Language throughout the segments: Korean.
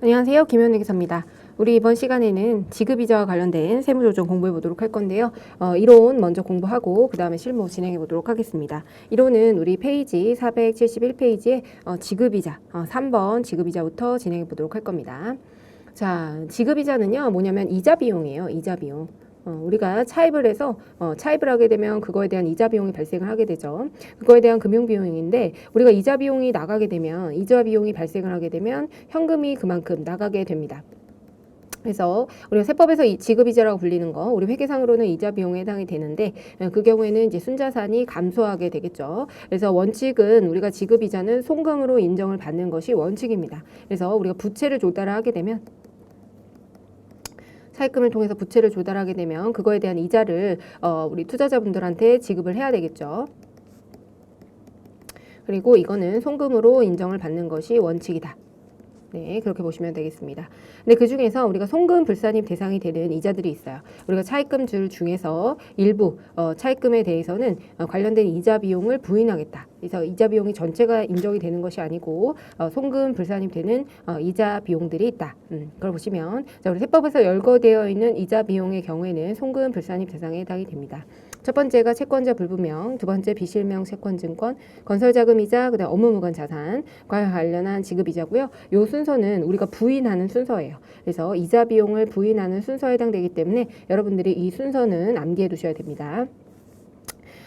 안녕하세요. 김현우 기사입니다. 우리 이번 시간에는 지급이자와 관련된 세무조정 공부해 보도록 할 건데요. 이론 먼저 공부하고 그 다음에 실무 진행해 보도록 하겠습니다. 이론은 우리 페이지 471페이지에 지급이자 3번 지급이자부터 진행해 보도록 할 겁니다. 자, 지급이자는요 뭐냐면 이자 비용이에요. 이자 비용. 우리가 차입을 해서 차입을 하게 되면 그거에 대한 이자 비용이 발생을 하게 되죠. 그거에 대한 금융 비용인데 우리가 이자 비용이 나가게 되면 이자 비용이 발생을 하게 되면 현금이 그만큼 나가게 됩니다. 그래서 우리가 세법에서 이 지급이자라고 불리는 거 우리 회계상으로는 이자 비용에 해당이 되는데 그 경우에는 이제 순자산이 감소하게 되겠죠. 그래서 원칙은 우리가 지급이자는 송금으로 인정을 받는 것이 원칙입니다. 그래서 우리가 부채를 조달하게 되면 차입금을 통해서 부채를 조달하게 되면 그거에 대한 이자를 우리 투자자분들한테 지급을 해야 되겠죠. 그리고 이거는 송금으로 인정을 받는 것이 원칙이다. 네, 그렇게 보시면 되겠습니다. 근데 그 중에서 우리가 송금 불산입 대상이 되는 이자들이 있어요. 우리가 차입금줄 중에서 일부 차입금에 대해서는 관련된 이자 비용을 부인하겠다. 그래서 이자 비용이 전체가 인정이 되는 것이 아니고 송금 불산입 되는 이자 비용들이 있다. 그걸 보시면 자, 우리 세법에서 열거되어 있는 이자 비용의 경우에는 송금 불산입 대상에 해당이 됩니다. 첫 번째가 채권자 불분명, 두 번째 비실명 채권증권, 건설자금이자 그다음 업무무관 자산과 관련한 지급이자고요. 요 순서는 우리가 부인하는 순서예요. 그래서 이자 비용을 부인하는 순서에 해당되기 때문에 여러분들이 이 순서는 암기해 두셔야 됩니다.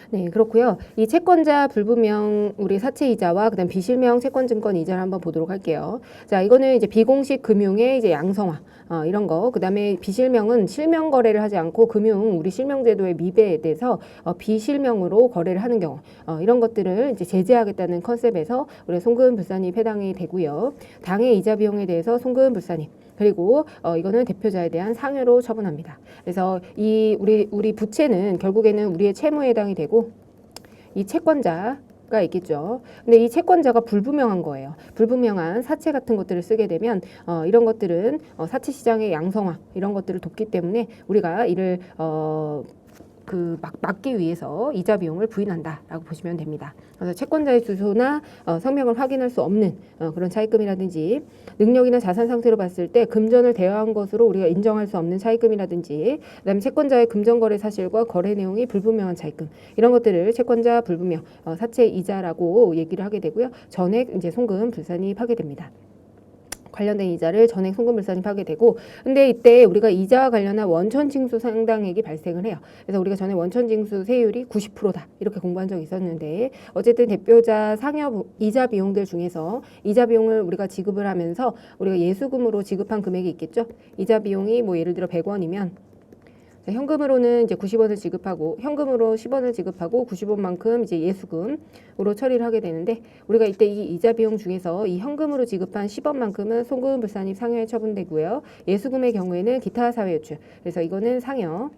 네, 그렇고요. 이 채권자 불분명 우리 사채이자와 그다음 비실명 채권증권 이자를 한번 보도록 할게요. 자, 이거는 이제 비공식 금융의 이제 양성화 이런 거. 그다음에 비실명은 실명 거래를 하지 않고 금융 우리 실명제도의 미배에 대해서 비실명으로 거래를 하는 경우 이런 것들을 이제 제재하겠다는 컨셉에서 우리 송금 불산입 해당이 되고요. 당해 이자 비용에 대해서 송금 불산입 그리고 이거는 대표자에 대한 상여로 처분합니다. 그래서 이 우리 부채는 결국에는 우리의 채무에 해당이 되고 이 채권자가 있겠죠. 근데 이 채권자가 불분명한 거예요. 불분명한 사채 같은 것들을 쓰게 되면 이런 것들은 사채 시장의 양성화 이런 것들을 돕기 때문에 우리가 이를 막기 위해서 이자 비용을 부인한다라고 보시면 됩니다. 그래서 채권자의 주소나 성명을 확인할 수 없는 그런 차입금이라든지 능력이나 자산 상태로 봤을 때 금전을 대여한 것으로 우리가 인정할 수 없는 차입금이라든지 그다음에 채권자의 금전거래 사실과 거래 내용이 불분명한 차입금 이런 것들을 채권자 불분명 사채 이자라고 얘기를 하게 되고요. 전액 이제 송금 불산입하게 됩니다. 관련된 이자를 전액 송금 불산입하게 되고 근데 이때 우리가 이자와 관련한 원천 징수 상당액이 발생을 해요. 그래서 우리가 전에 원천 징수 세율이 90%다 이렇게 공부한 적이 있었는데 어쨌든 대표자 상여 이자 비용들 중에서 이자 비용을 우리가 지급을 하면서 우리가 예수금으로 지급한 금액이 있겠죠. 이자 비용이 뭐 예를 들어 100원이면 현금으로는 이제 90원을 지급하고 현금으로 10원을 지급하고 90원만큼 이제 예수금으로 처리를 하게 되는데 우리가 이때 이 이자 비용 중에서 이 현금으로 지급한 10원만큼은 송금 불산입 상여에 처분되고요. 예수금의 경우에는 기타 사회 유출. 그래서 이거는 상여.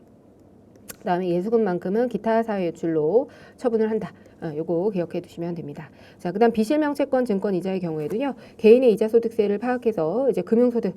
그다음에 예수금만큼은 기타 사회 유출로 처분을 한다. 요거 기억해 두시면 됩니다. 자, 그다음 비실명 채권 증권 이자의 경우에도요. 개인의 이자 소득세를 파악해서 이제 금융소득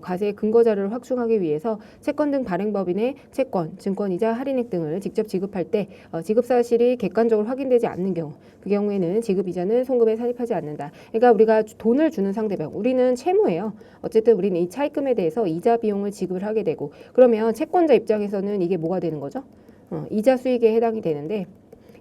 과세 근거 자료를 확충하기 위해서 채권 등 발행법인의 채권, 증권 이자 할인액 등을 직접 지급할 때 지급 사실이 객관적으로 확인되지 않는 경우 그 경우에는 지급 이자는 송금에 산입하지 않는다. 그러니까 우리가 돈을 주는 상대방 우리는 채무예요. 어쨌든 우리는 이 차입금에 대해서 이자 비용을 지급을 하게 되고 그러면 채권자 입장에서는 이게 뭐가 되는 거죠? 이자 수익에 해당이 되는데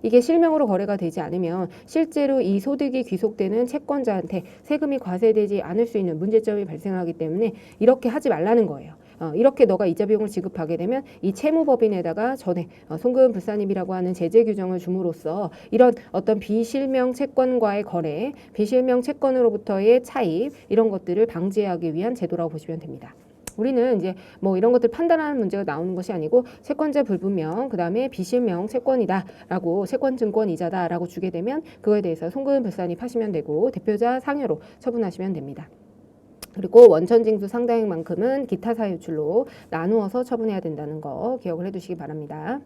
이게 실명으로 거래가 되지 않으면 실제로 이 소득이 귀속되는 채권자한테 세금이 과세되지 않을 수 있는 문제점이 발생하기 때문에 이렇게 하지 말라는 거예요. 이렇게 너가 이자 비용을 지급하게 되면 이 채무법인에다가 전에 송금 불산입이라고 하는 제재 규정을 줌으로써 이런 어떤 비실명 채권과의 거래, 비실명 채권으로부터의 차입 이런 것들을 방지하기 위한 제도라고 보시면 됩니다. 우리는 이제 뭐 이런 것들 판단하는 문제가 나오는 것이 아니고 채권자 불분명 그다음에 비실명 채권이다라고 채권증권 이자다라고 주게 되면 그거에 대해서 송금 불산입 하시면 되고 대표자 상여로 처분하시면 됩니다. 그리고 원천징수 상당액만큼은 기타 사유출로 나누어서 처분해야 된다는 거 기억을 해두시기 바랍니다.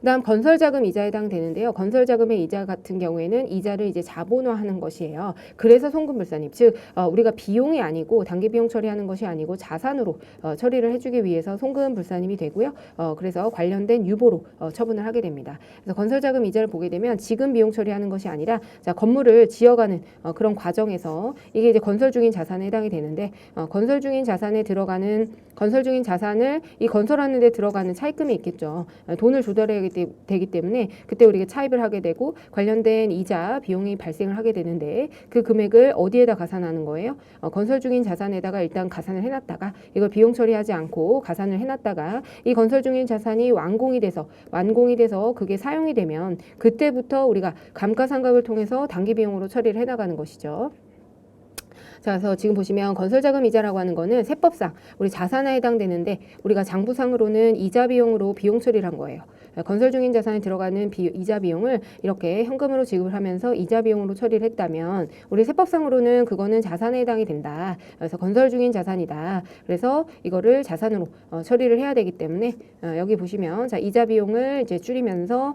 그다음 건설자금 이자에 해당되는데요. 건설자금의 이자 같은 경우에는 이자를 이제 자본화하는 것이에요. 그래서 송금불산입, 즉 우리가 비용이 아니고 단기 비용 처리하는 것이 아니고 자산으로 처리를 해주기 위해서 송금불산입이 되고요. 그래서 관련된 유보로 처분을 하게 됩니다. 그래서 건설자금 이자를 보게 되면 지금 비용 처리하는 것이 아니라 자, 건물을 지어가는 그런 과정에서 이게 이제 건설 중인 자산에 해당이 되는데 건설 중인 자산에 들어가는 건설 중인 자산을 이 건설하는 데 들어가는 차입금이 있겠죠. 돈을 조달해야 되기 때문에 그때 우리가 차입을 하게 되고 관련된 이자 비용이 발생을 하게 되는데 그 금액을 어디에다 가산하는 거예요? 건설 중인 자산에다가 일단 가산을 해놨다가 이걸 비용 처리하지 않고 가산을 해놨다가 이 건설 중인 자산이 완공이 돼서 그게 사용이 되면 그때부터 우리가 감가상각을 통해서 단기 비용으로 처리를 해나가는 것이죠. 자, 그래서 지금 보시면 건설자금 이자라고 하는 거는 세법상 우리 자산에 해당되는데 우리가 장부상으로는 이자 비용으로 비용 처리를 한 거예요. 건설 중인 자산에 들어가는 이자 비용을 이렇게 현금으로 지급을 하면서 이자 비용으로 처리를 했다면 우리 세법상으로는 그거는 자산에 해당이 된다. 그래서 건설 중인 자산이다. 그래서 이거를 자산으로 처리를 해야 되기 때문에 여기 보시면 자, 이자 비용을 줄이면서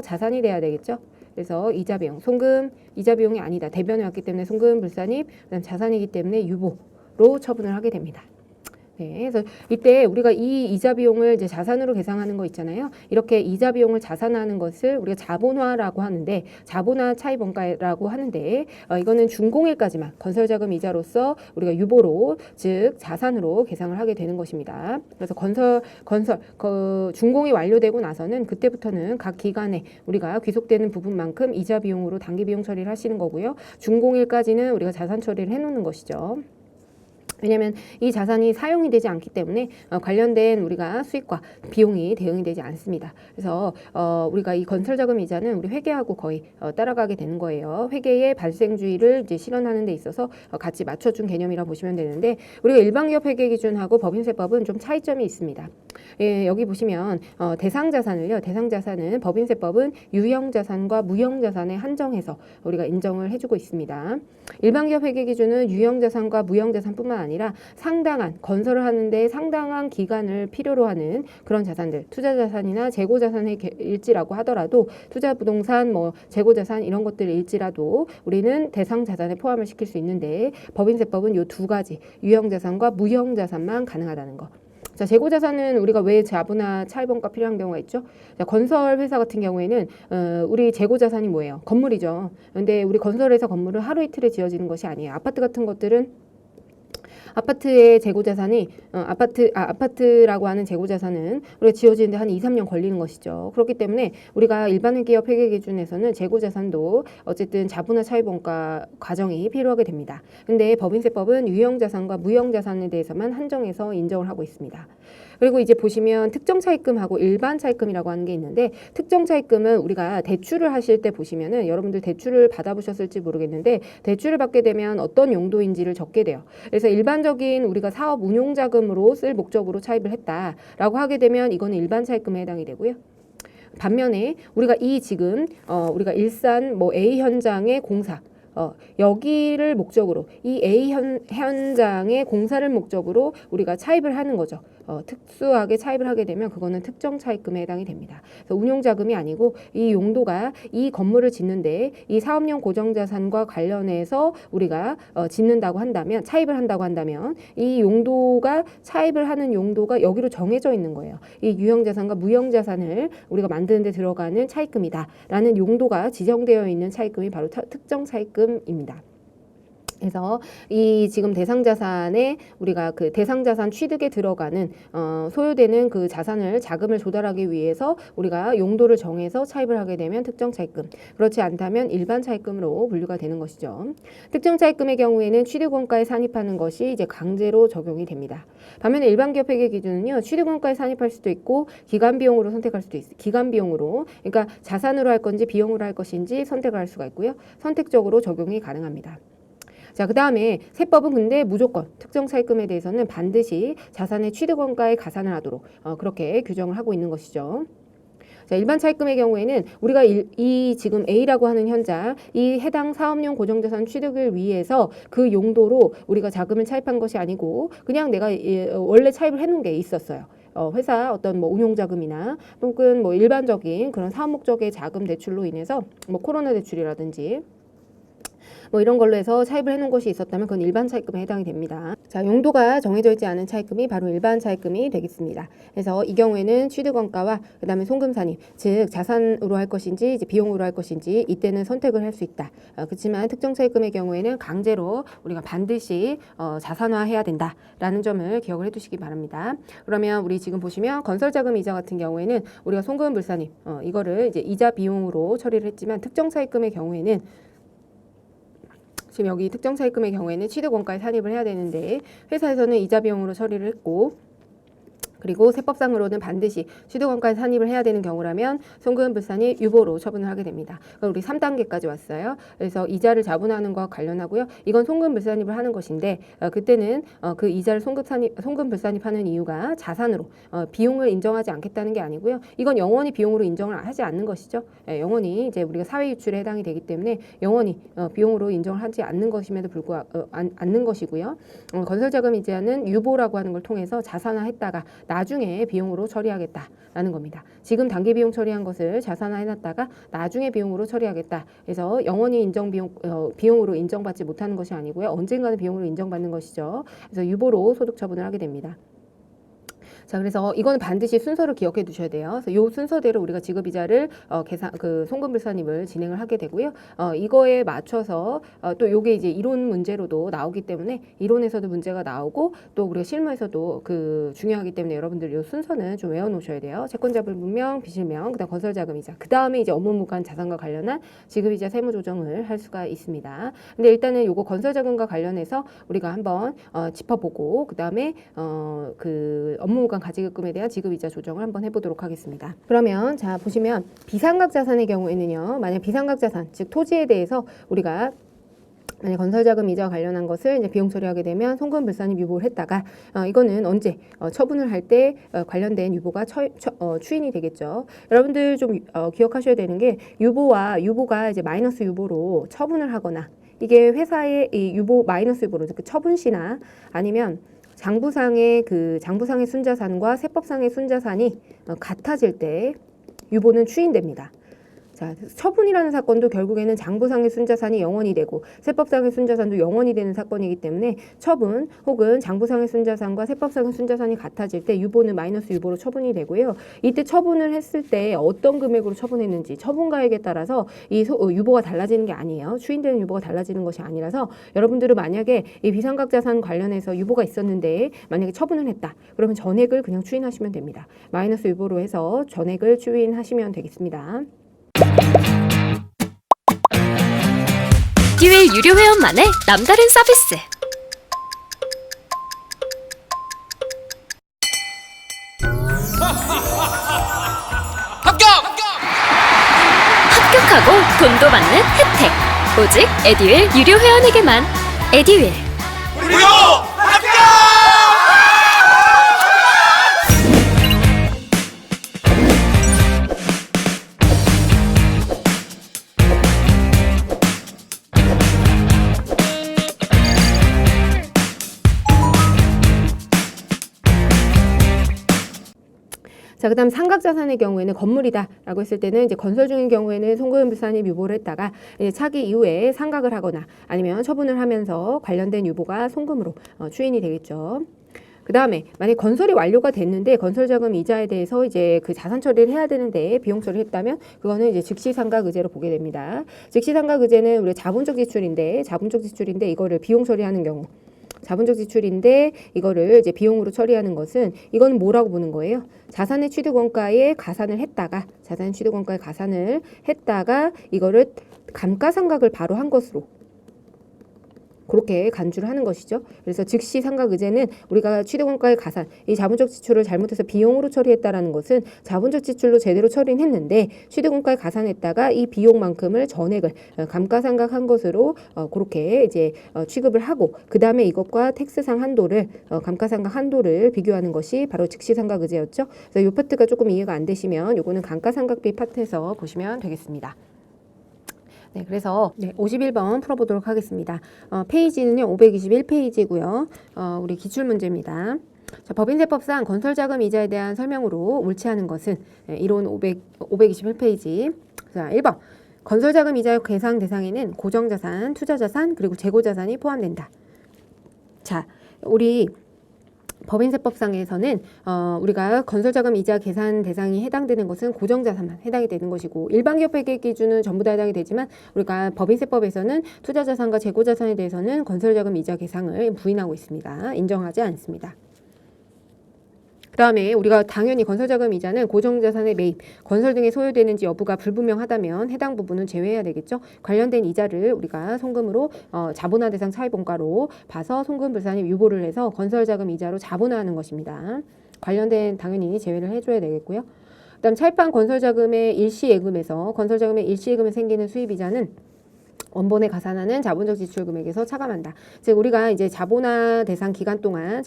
자산이 돼야 되겠죠. 그래서 이자 비용, 송금 이자 비용이 아니다. 대변에 왔기 때문에 송금 불산입, 그다음 자산이기 때문에 유보로 처분을 하게 됩니다. 네, 그래서 이때 우리가 이 이자 비용을 이제 자산으로 계상하는 거 있잖아요. 이렇게 이자 비용을 자산화하는 것을 우리가 자본화라고 하는데 자본화 차입 원가라고 하는데 이거는 준공일까지만 건설자금 이자로서 우리가 유보로 즉 자산으로 계상을 하게 되는 것입니다. 그래서 준공이 완료되고 나서는 그때부터는 각 기간에 우리가 귀속되는 부분만큼 이자 비용으로 단기 비용 처리를 하시는 거고요. 준공일까지는 우리가 자산 처리를 해놓는 것이죠. 왜냐하면 이 자산이 사용이 되지 않기 때문에 관련된 우리가 수익과 비용이 대응이 되지 않습니다. 그래서 우리가 이 건설자금 이자는 우리 회계하고 거의 따라가게 되는 거예요. 회계의 발생주의를 이제 실현하는 데 있어서 같이 맞춰준 개념이라 보시면 되는데 우리가 일반기업 회계 기준하고 법인세법은 좀 차이점이 있습니다. 예, 여기 보시면 대상자산은 법인세법은 유형자산과 무형자산에 한정해서 우리가 인정을 해주고 있습니다. 일반기업 회계 기준은 유형자산과 무형자산뿐만 아니라 상당한 건설을 하는데 상당한 기간을 필요로 하는 그런 자산들, 투자자산이나 재고자산의 일지라고 하더라도 투자부동산, 재고자산 이런 것들 일지라도 우리는 대상자산에 포함을 시킬 수 있는데 법인세법은 이 두 가지 유형자산과 무형자산만 가능하다는 거. 자, 재고자산은 우리가 왜 자본화 차입원가 필요한 경우가 있죠? 자, 건설회사 같은 경우에는 우리 재고자산이 뭐예요? 건물이죠. 근데 우리 건설회사 건물은 하루 이틀에 지어지는 것이 아니에요. 아파트 같은 것들은 아파트의 재고자산이 아파트라고 하는 재고자산은 우리가 지어지는데 한 2, 3년 걸리는 것이죠. 그렇기 때문에 우리가 일반 기업 회계 기준에서는 재고자산도 어쨌든 자본화 차입원가 과정이 필요하게 됩니다. 근데 법인세법은 유형자산과 무형자산에 대해서만 한정해서 인정을 하고 있습니다. 그리고 이제 보시면 특정 차입금하고 일반 차입금이라고 하는 게 있는데 특정 차입금은 우리가 대출을 하실 때 보시면은 여러분들 대출을 받아보셨을지 모르겠는데 대출을 받게 되면 어떤 용도인지를 적게 돼요. 그래서 일반적인 우리가 사업 운용 자금으로 쓸 목적으로 차입을 했다라고 하게 되면 이거는 일반 차입금에 해당이 되고요. 반면에 우리가 우리가 일산 A 현장의 공사 여기를 목적으로 이 A 현장의 공사를 목적으로 우리가 차입을 하는 거죠. 특수하게 차입을 하게 되면 그거는 특정 차입금에 해당이 됩니다. 그래서 운용자금이 아니고 이 용도가 이 건물을 짓는데 이 사업용 고정자산과 관련해서 우리가 차입을 한다고 한다면 이 용도가 차입을 하는 용도가 여기로 정해져 있는 거예요. 이 유형자산과 무형자산을 우리가 만드는 데 들어가는 차입금이다라는 용도가 지정되어 있는 차입금이 바로 특정 차입금입니다. 그래서 이 지금 대상자산에 우리가 그 대상자산 취득에 들어가는 소요되는 그 자금을 조달하기 위해서 우리가 용도를 정해서 차입을 하게 되면 특정 차입금, 그렇지 않다면 일반 차입금으로 분류가 되는 것이죠. 특정 차입금의 경우에는 취득원가에 산입하는 것이 이제 강제로 적용이 됩니다. 반면에 일반 기업 회계 기준은요, 취득원가에 산입할 수도 있고 기간 비용으로 선택할 수도 있어요. 기간 비용으로, 그러니까 자산으로 할 건지 비용으로 할 것인지 선택을 할 수가 있고요. 선택적으로 적용이 가능합니다. 자, 그 다음에 세법은 근데 무조건 특정 차입금에 대해서는 반드시 자산의 취득원가에 가산을 하도록 그렇게 규정을 하고 있는 것이죠. 자, 일반 차입금의 경우에는 우리가 이 지금 A라고 하는 현장, 이 해당 사업용 고정자산 취득을 위해서 그 용도로 우리가 자금을 차입한 것이 아니고 그냥 내가 원래 차입을 해놓은 게 있었어요. 회사 어떤 뭐 운용자금이나 또는 뭐 일반적인 그런 사업 목적의 자금 대출로 인해서 뭐 코로나 대출이라든지 뭐 이런 걸로 해서 차입을 해놓은 것이 있었다면 그건 일반 차입금에 해당이 됩니다. 자, 용도가 정해져 있지 않은 차입금이 바로 일반 차입금이 되겠습니다. 그래서 이 경우에는 취득원가와 그다음에 송금산입, 즉 자산으로 할 것인지 이제 비용으로 할 것인지 이때는 선택을 할 수 있다. 그렇지만 특정 차입금의 경우에는 강제로 우리가 반드시 자산화해야 된다라는 점을 기억을 해두시기 바랍니다. 그러면 우리 지금 보시면 건설자금 이자 같은 경우에는 우리가 송금불산입 이거를 이제 이자 비용으로 처리를 했지만 특정 차입금의 경우에는 지금 여기 특정 차입금의 경우에는 취득원가에 산입을 해야 되는데 회사에서는 이자 비용으로 처리를 했고 그리고 세법상으로는 반드시 취득원가에 산입을 해야 되는 경우라면 송금불산입 유보로 처분을 하게 됩니다. 그럼 우리 3단계까지 왔어요. 그래서 이자를 자분하는 것과 관련하고요. 이건 송금불산입을 하는 것인데 그때는 그 이자를 송금불산입하는 이유가 자산으로 비용을 인정하지 않겠다는 게 아니고요. 이건 영원히 비용으로 인정을 하지 않는 것이죠. 영원히 이제 우리가 사회유출에 해당이 되기 때문에 영원히 비용으로 인정을 하지 않는 것임에도 불구하고 않는 것이고요. 건설자금 이자는 유보라고 하는 걸 통해서 자산화했다가 나중에 비용으로 처리하겠다라는 겁니다. 지금 단기 비용 처리한 것을 자산화해놨다가 나중에 비용으로 처리하겠다. 그래서 영원히 비용으로 인정받지 못하는 것이 아니고요. 언젠가는 비용으로 인정받는 것이죠. 그래서 유보로 소득 처분을 하게 됩니다. 자, 그래서 이거는 반드시 순서를 기억해 두셔야 돼요. 그래서 요 순서대로 우리가 지급이자를 송금불산입을 진행을 하게 되고요. 이거에 맞춰서 또 요게 이제 이론 문제로도 나오기 때문에 이론에서도 문제가 나오고 또 우리가 실무에서도 중요하기 때문에 여러분들 요 순서는 좀 외워놓으셔야 돼요. 채권자불분명, 비실명, 그다음 건설자금이자, 그 다음에 이제 업무무관 자산과 관련한 지급이자 세무조정을 할 수가 있습니다. 근데 일단은 요거 건설자금과 관련해서 우리가 한번 짚어보고 그 다음에 업무무관 가지급금에 대한 지급이자 조정을 한번 해보도록 하겠습니다. 그러면 자 보시면 비상각 자산의 경우에는요, 만약 비상각 자산 즉 토지에 대해서 우리가 만약 건설자금 이자와 관련한 것을 이제 비용 처리하게 되면 송금불산입 유보를 했다가 이거는 언제 처분을 할 때 관련된 유보가 추인이 되겠죠. 여러분들 좀 기억하셔야 되는 게 유보가 이제 마이너스 유보로 처분을 하거나 이게 회사의 이 유보 마이너스 유보로 그 처분시나 아니면 장부상의 순자산과 세법상의 순자산이 같아질 때 유보는 추인됩니다. 자, 처분이라는 사건도 결국에는 장부상의 순자산이 영원히 되고 세법상의 순자산도 영원히 되는 사건이기 때문에 처분 혹은 장부상의 순자산과 세법상의 순자산이 같아질 때 유보는 마이너스 유보로 처분이 되고요. 이때 처분을 했을 때 어떤 금액으로 처분했는지 처분가액에 따라서 이 유보가 달라지는 게 아니에요. 추인되는 유보가 달라지는 것이 아니라서 여러분들은 만약에 이 비상각 자산 관련해서 유보가 있었는데 만약에 처분을 했다. 그러면 전액을 그냥 추인하시면 됩니다. 마이너스 유보로 해서 전액을 추인하시면 되겠습니다. 에듀윌 유료 회원만의 남다른 서비스. 합격하고 돈도 받는 혜택. 오직 에듀윌 유료 회원에게만. 에듀윌 무료 합격! 자, 그다음 상각자산의 경우에는 건물이다라고 했을 때는 이제 건설 중인 경우에는 송금불산입 유보를 했다가 이제 차기 이후에 상각을 하거나 아니면 처분을 하면서 관련된 유보가 송금으로 추인이 되겠죠. 그 다음에 만약 건설이 완료가 됐는데 건설자금 이자에 대해서 이제 그 자산 처리를 해야 되는데 비용 처리를 했다면 그거는 이제 즉시 상각 의제로 보게 됩니다. 즉시 상각 의제는 우리 자본적 지출인데 이거를 비용 처리하는 경우. 자본적 지출인데 이거를 이제 비용으로 처리하는 것은 이거는 뭐라고 보는 거예요? 자산의 취득원가에 가산을 했다가 이거를 감가상각을 바로 한 것으로 그렇게 간주를 하는 것이죠. 그래서 즉시 상각 의제는 우리가 취득원가의 가산, 이 자본적 지출을 잘못해서 비용으로 처리했다라는 것은 자본적 지출로 제대로 처리는 했는데 취득원가에 가산했다가 이 비용만큼을 전액을 감가상각한 것으로 그렇게 이제 취급을 하고 그 다음에 이것과 텍스상 한도를 감가상각 한도를 비교하는 것이 바로 즉시 상각 의제였죠. 그래서 이 파트가 조금 이해가 안 되시면 요거는 감가상각비 파트에서 보시면 되겠습니다. 네, 그래서 51번 풀어보도록 하겠습니다. 페이지는요, 521페이지고요. 우리 기출문제입니다. 자, 법인세법상 건설자금 이자에 대한 설명으로 옳지 않은 것은 이론 521페이지. 자, 1번. 건설자금 이자 계상 대상에는 고정자산, 투자자산, 그리고 재고자산이 포함된다. 자, 우리 법인세법상에서는 우리가 건설자금 이자 계산 대상이 해당되는 것은 고정자산만 해당이 되는 것이고 일반기업회계 기준은 전부 다 해당이 되지만 우리가 법인세법에서는 투자자산과 재고자산에 대해서는 건설자금 이자 계상을 부인하고 있습니다. 인정하지 않습니다. 그 다음에 우리가 당연히 건설자금 이자는 고정자산의 매입, 건설 등에 소요되는지 여부가 불분명하다면 해당 부분은 제외해야 되겠죠. 관련된 이자를 우리가 송금으로 자본화 대상 차입원가로 봐서 송금불산이 유보를 해서 건설자금 이자로 자본화하는 것입니다. 관련된 당연히 제외를 해줘야 되겠고요. 그 다음 차입한 건설자금의 일시예금에서 건설자금의 일시예금에 생기는 수입이자는 원본에 가산하는 자본적 지출 금액에서 차감한다. 즉 우리가 이제 자본화 대상 기간 동안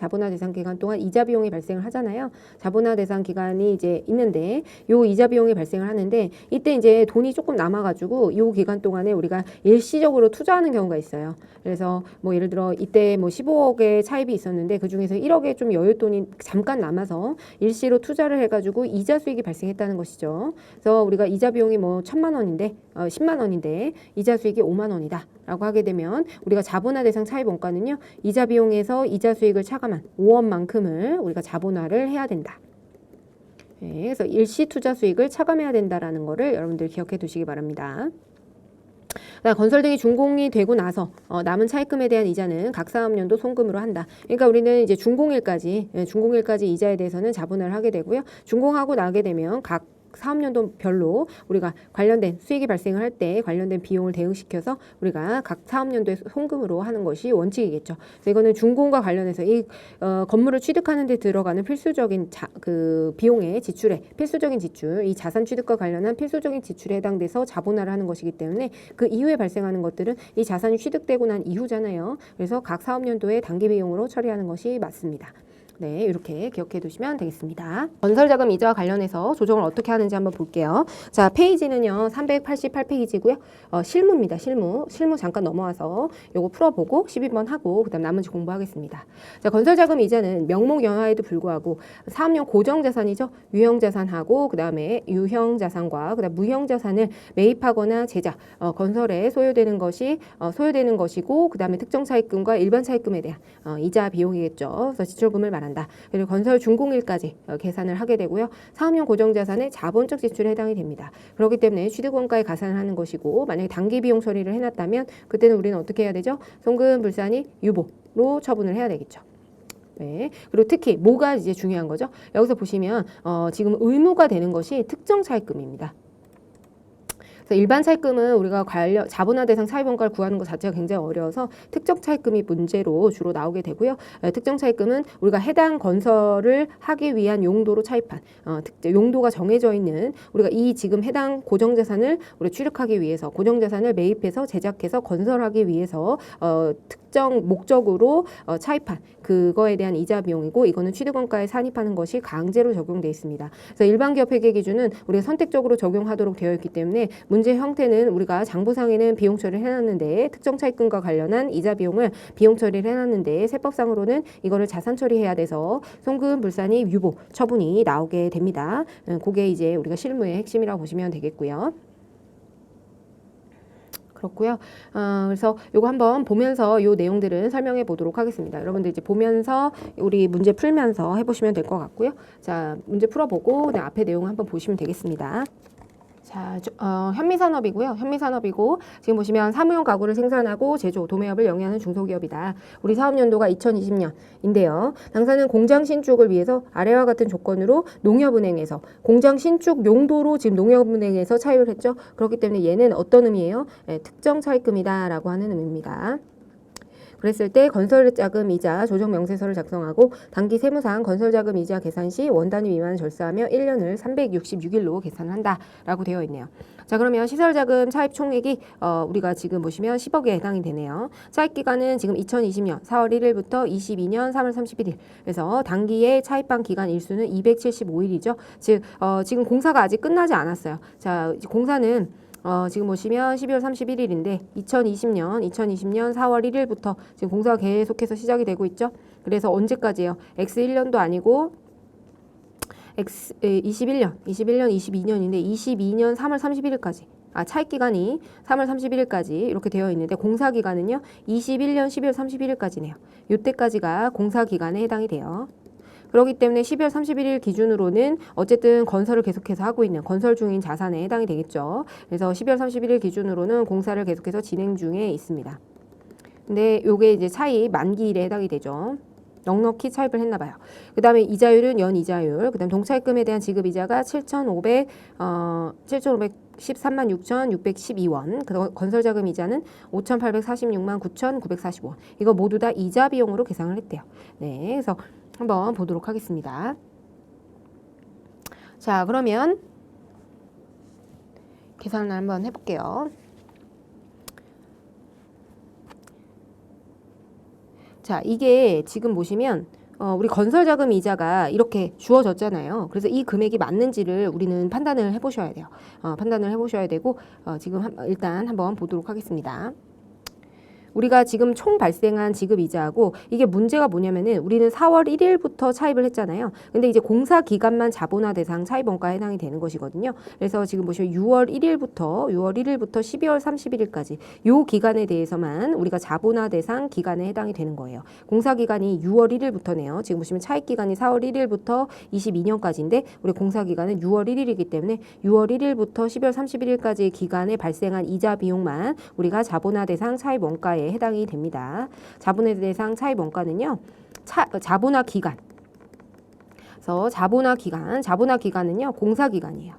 이자 비용이 발생을 하잖아요. 자본화 대상 기간이 이제 있는데 요 이자 비용이 발생을 하는데 이때 이제 돈이 조금 남아가지고 요 기간 동안에 우리가 일시적으로 투자하는 경우가 있어요. 그래서 뭐 예를 들어 이때 뭐 15억의 차입이 있었는데 그 중에서 1억의 좀 여윳돈이 잠깐 남아서 일시로 투자를 해가지고 이자 수익이 발생했다는 것이죠. 그래서 우리가 이자 비용이 뭐 1,000만 원인데 10만 원인데 이자 수익이 5만 원이다 라고 하게 되면 우리가 자본화 대상 차입 원가는요 이자 비용에서 이자 수익을 차감한 5원만큼을 우리가 자본화를 해야 된다. 네, 그래서 일시 투자 수익을 차감해야 된다라는 거를 여러분들 기억해 두시기 바랍니다. 건설 등이 준공이 되고 나서 남은 차입금에 대한 이자는 각 사업년도 송금으로 한다. 그러니까 우리는 이제 준공일까지 이자에 대해서는 자본화를 하게 되고요. 준공하고 나게 되면 각 사업연도별로 우리가 관련된 수익이 발생을 할 때 관련된 비용을 대응시켜서 우리가 각 사업연도에 송금으로 하는 것이 원칙이겠죠. 그래서 이거는 준공과 관련해서 이 건물을 취득하는 데 들어가는 필수적인 그 비용의 지출에 필수적인 지출, 이 자산 취득과 관련한 필수적인 지출에 해당돼서 자본화를 하는 것이기 때문에 그 이후에 발생하는 것들은 이 자산이 취득되고 난 이후잖아요. 그래서 각 사업연도에 단기 비용으로 처리하는 것이 맞습니다. 네, 이렇게 기억해 두시면 되겠습니다. 건설자금 이자와 관련해서 조정을 어떻게 하는지 한번 볼게요. 자, 페이지는요, 388페이지고요. 실무입니다. 실무 잠깐 넘어와서 요거 풀어보고 12번 하고 그다음 나머지 공부하겠습니다. 자, 건설자금 이자는 명목 연화에도 불구하고 사업용 고정자산이죠. 유형자산하고 그다음에 유형자산과 그다음 무형자산을 매입하거나 제작, 건설에 소요되는 것이고 그다음에 특정 차입금과 일반 차입금에 대한 이자 비용이겠죠. 그래서 지출금을 말한다. 그리고 건설 준공일까지 계산을 하게 되고요. 사업용 고정자산의 자본적 지출에 해당이 됩니다. 그렇기 때문에 취득원가에 가산을 하는 것이고 만약에 단기 비용 처리를 해놨다면 그때는 우리는 어떻게 해야 되죠? 송금불산이 유보로 처분을 해야 되겠죠. 네. 그리고 특히 뭐가 이제 중요한 거죠? 여기서 보시면 지금 의무가 되는 것이 특정 차입금입니다. 일반 차입금은 우리가 자본화 대상 차입원가를 구하는 것 자체가 굉장히 어려워서 특정 차입금이 문제로 주로 나오게 되고요. 특정 차입금은 우리가 해당 건설을 하기 위한 용도로 차입한 용도가 정해져 있는 우리가 이 지금 해당 고정자산을 우리 취득하기 위해서 고정자산을 매입해서 제작해서 건설하기 위해서 특정 목적으로 차입한 그거에 대한 이자 비용이고 이거는 취득원가에 산입하는 것이 강제로 적용돼 있습니다. 그래서 일반 기업 회계 기준은 우리가 선택적으로 적용하도록 되어 있기 때문에 문제 형태는 우리가 장부상에는 비용 처리를 해놨는데 특정 차입금과 관련한 이자 비용을 비용 처리를 해놨는데 세법상으로는 이거를 자산 처리해야 돼서 송금불산이 유보 처분이 나오게 됩니다. 그게 이제 우리가 실무의 핵심이라고 보시면 되겠고요. 그렇고요. 그래서 요거 한번 보면서 요 내용들은 설명해 보도록 하겠습니다. 여러분들 이제 보면서 우리 문제 풀면서 해보시면 될 것 같고요. 자, 문제 풀어보고 앞에 내용 한번 보시면 되겠습니다. 자, 현미산업이고요. 현미산업이고 지금 보시면 사무용 가구를 생산하고 제조, 도매업을 영위하는 중소기업이다. 우리 사업연도가 2020년인데요. 당사는 공장 신축을 위해서 아래와 같은 조건으로 농협은행에서 공장 신축 용도로 지금 농협은행에서 차입을 했죠. 그렇기 때문에 얘는 어떤 의미예요? 네, 특정 차입금이다라고 하는 의미입니다. 그랬을 때 건설자금 이자 조정 명세서를 작성하고 단기 세무상 건설자금 이자 계산 시 원단위 미만을 절사하며 1년을 366일로 계산한다라고 되어 있네요. 자, 그러면 시설자금 차입 총액이 우리가 지금 보시면 10억에 해당이 되네요. 차입 기간은 지금 2020년 4월 1일부터 22년 3월 31일. 그래서 단기의 차입한 기간 일수는 275일이죠. 즉 지금 공사가 아직 끝나지 않았어요. 자, 공사는 지금 보시면 12월 31일인데 2020년 4월 1일부터 지금 공사가 계속해서 시작이 되고 있죠. 그래서 언제까지예요? X 1년도 아니고 X 21년, 22년인데 22년 3월 31일까지. 차입 기간이 3월 31일까지 이렇게 되어 있는데 공사 기간은요. 21년 12월 31일까지네요. 이때까지가 공사 기간에 해당이 돼요. 그렇기 때문에 12월 31일 기준으로는 어쨌든 건설을 계속해서 하고 있는 건설 중인 자산에 해당이 되겠죠. 그래서 12월 31일 기준으로는 공사를 계속해서 진행 중에 있습니다. 근데 요게 이제 차입 만기일에 해당이 되죠. 넉넉히 차입을 했나 봐요. 그 다음에 이자율은 연이자율, 그 다음 동차입금에 대한 지급이자가 7,513만 6,612원, 그 건설자금 이자는 5,846만 9,945원. 이거 모두 다 이자 비용으로 계산을 했대요. 네, 그래서 한번 보도록 하겠습니다. 자, 그러면 계산을 한번 해볼게요. 자, 이게 지금 보시면 우리 건설자금 이자가 이렇게 주어졌잖아요. 그래서 이 금액이 맞는지를 우리는 판단을 해보셔야 돼요. 판단을 해보셔야 되고 지금 일단 한번 보도록 하겠습니다. 우리가 지금 총 발생한 지급 이자하고 이게 문제가 뭐냐면은 우리는 4월 1일부터 차입을 했잖아요. 근데 이제 공사 기간만 자본화 대상 차입 원가에 해당이 되는 것이거든요. 그래서 지금 보시면 6월 1일부터 12월 31일까지 요 기간에 대해서만 우리가 자본화 대상 기간에 해당이 되는 거예요. 공사 기간이 6월 1일부터네요. 지금 보시면 차입 기간이 4월 1일부터 22년까지인데 우리 공사 기간은 6월 1일이기 때문에 6월 1일부터 12월 31일까지의 기간에 발생한 이자 비용만 우리가 자본화 대상 차입 원가에 해당이 됩니다. 자본화 대상 차입 원가는요. 자본화 기간. 그래서 자본화 기간은요. 공사 기간이에요.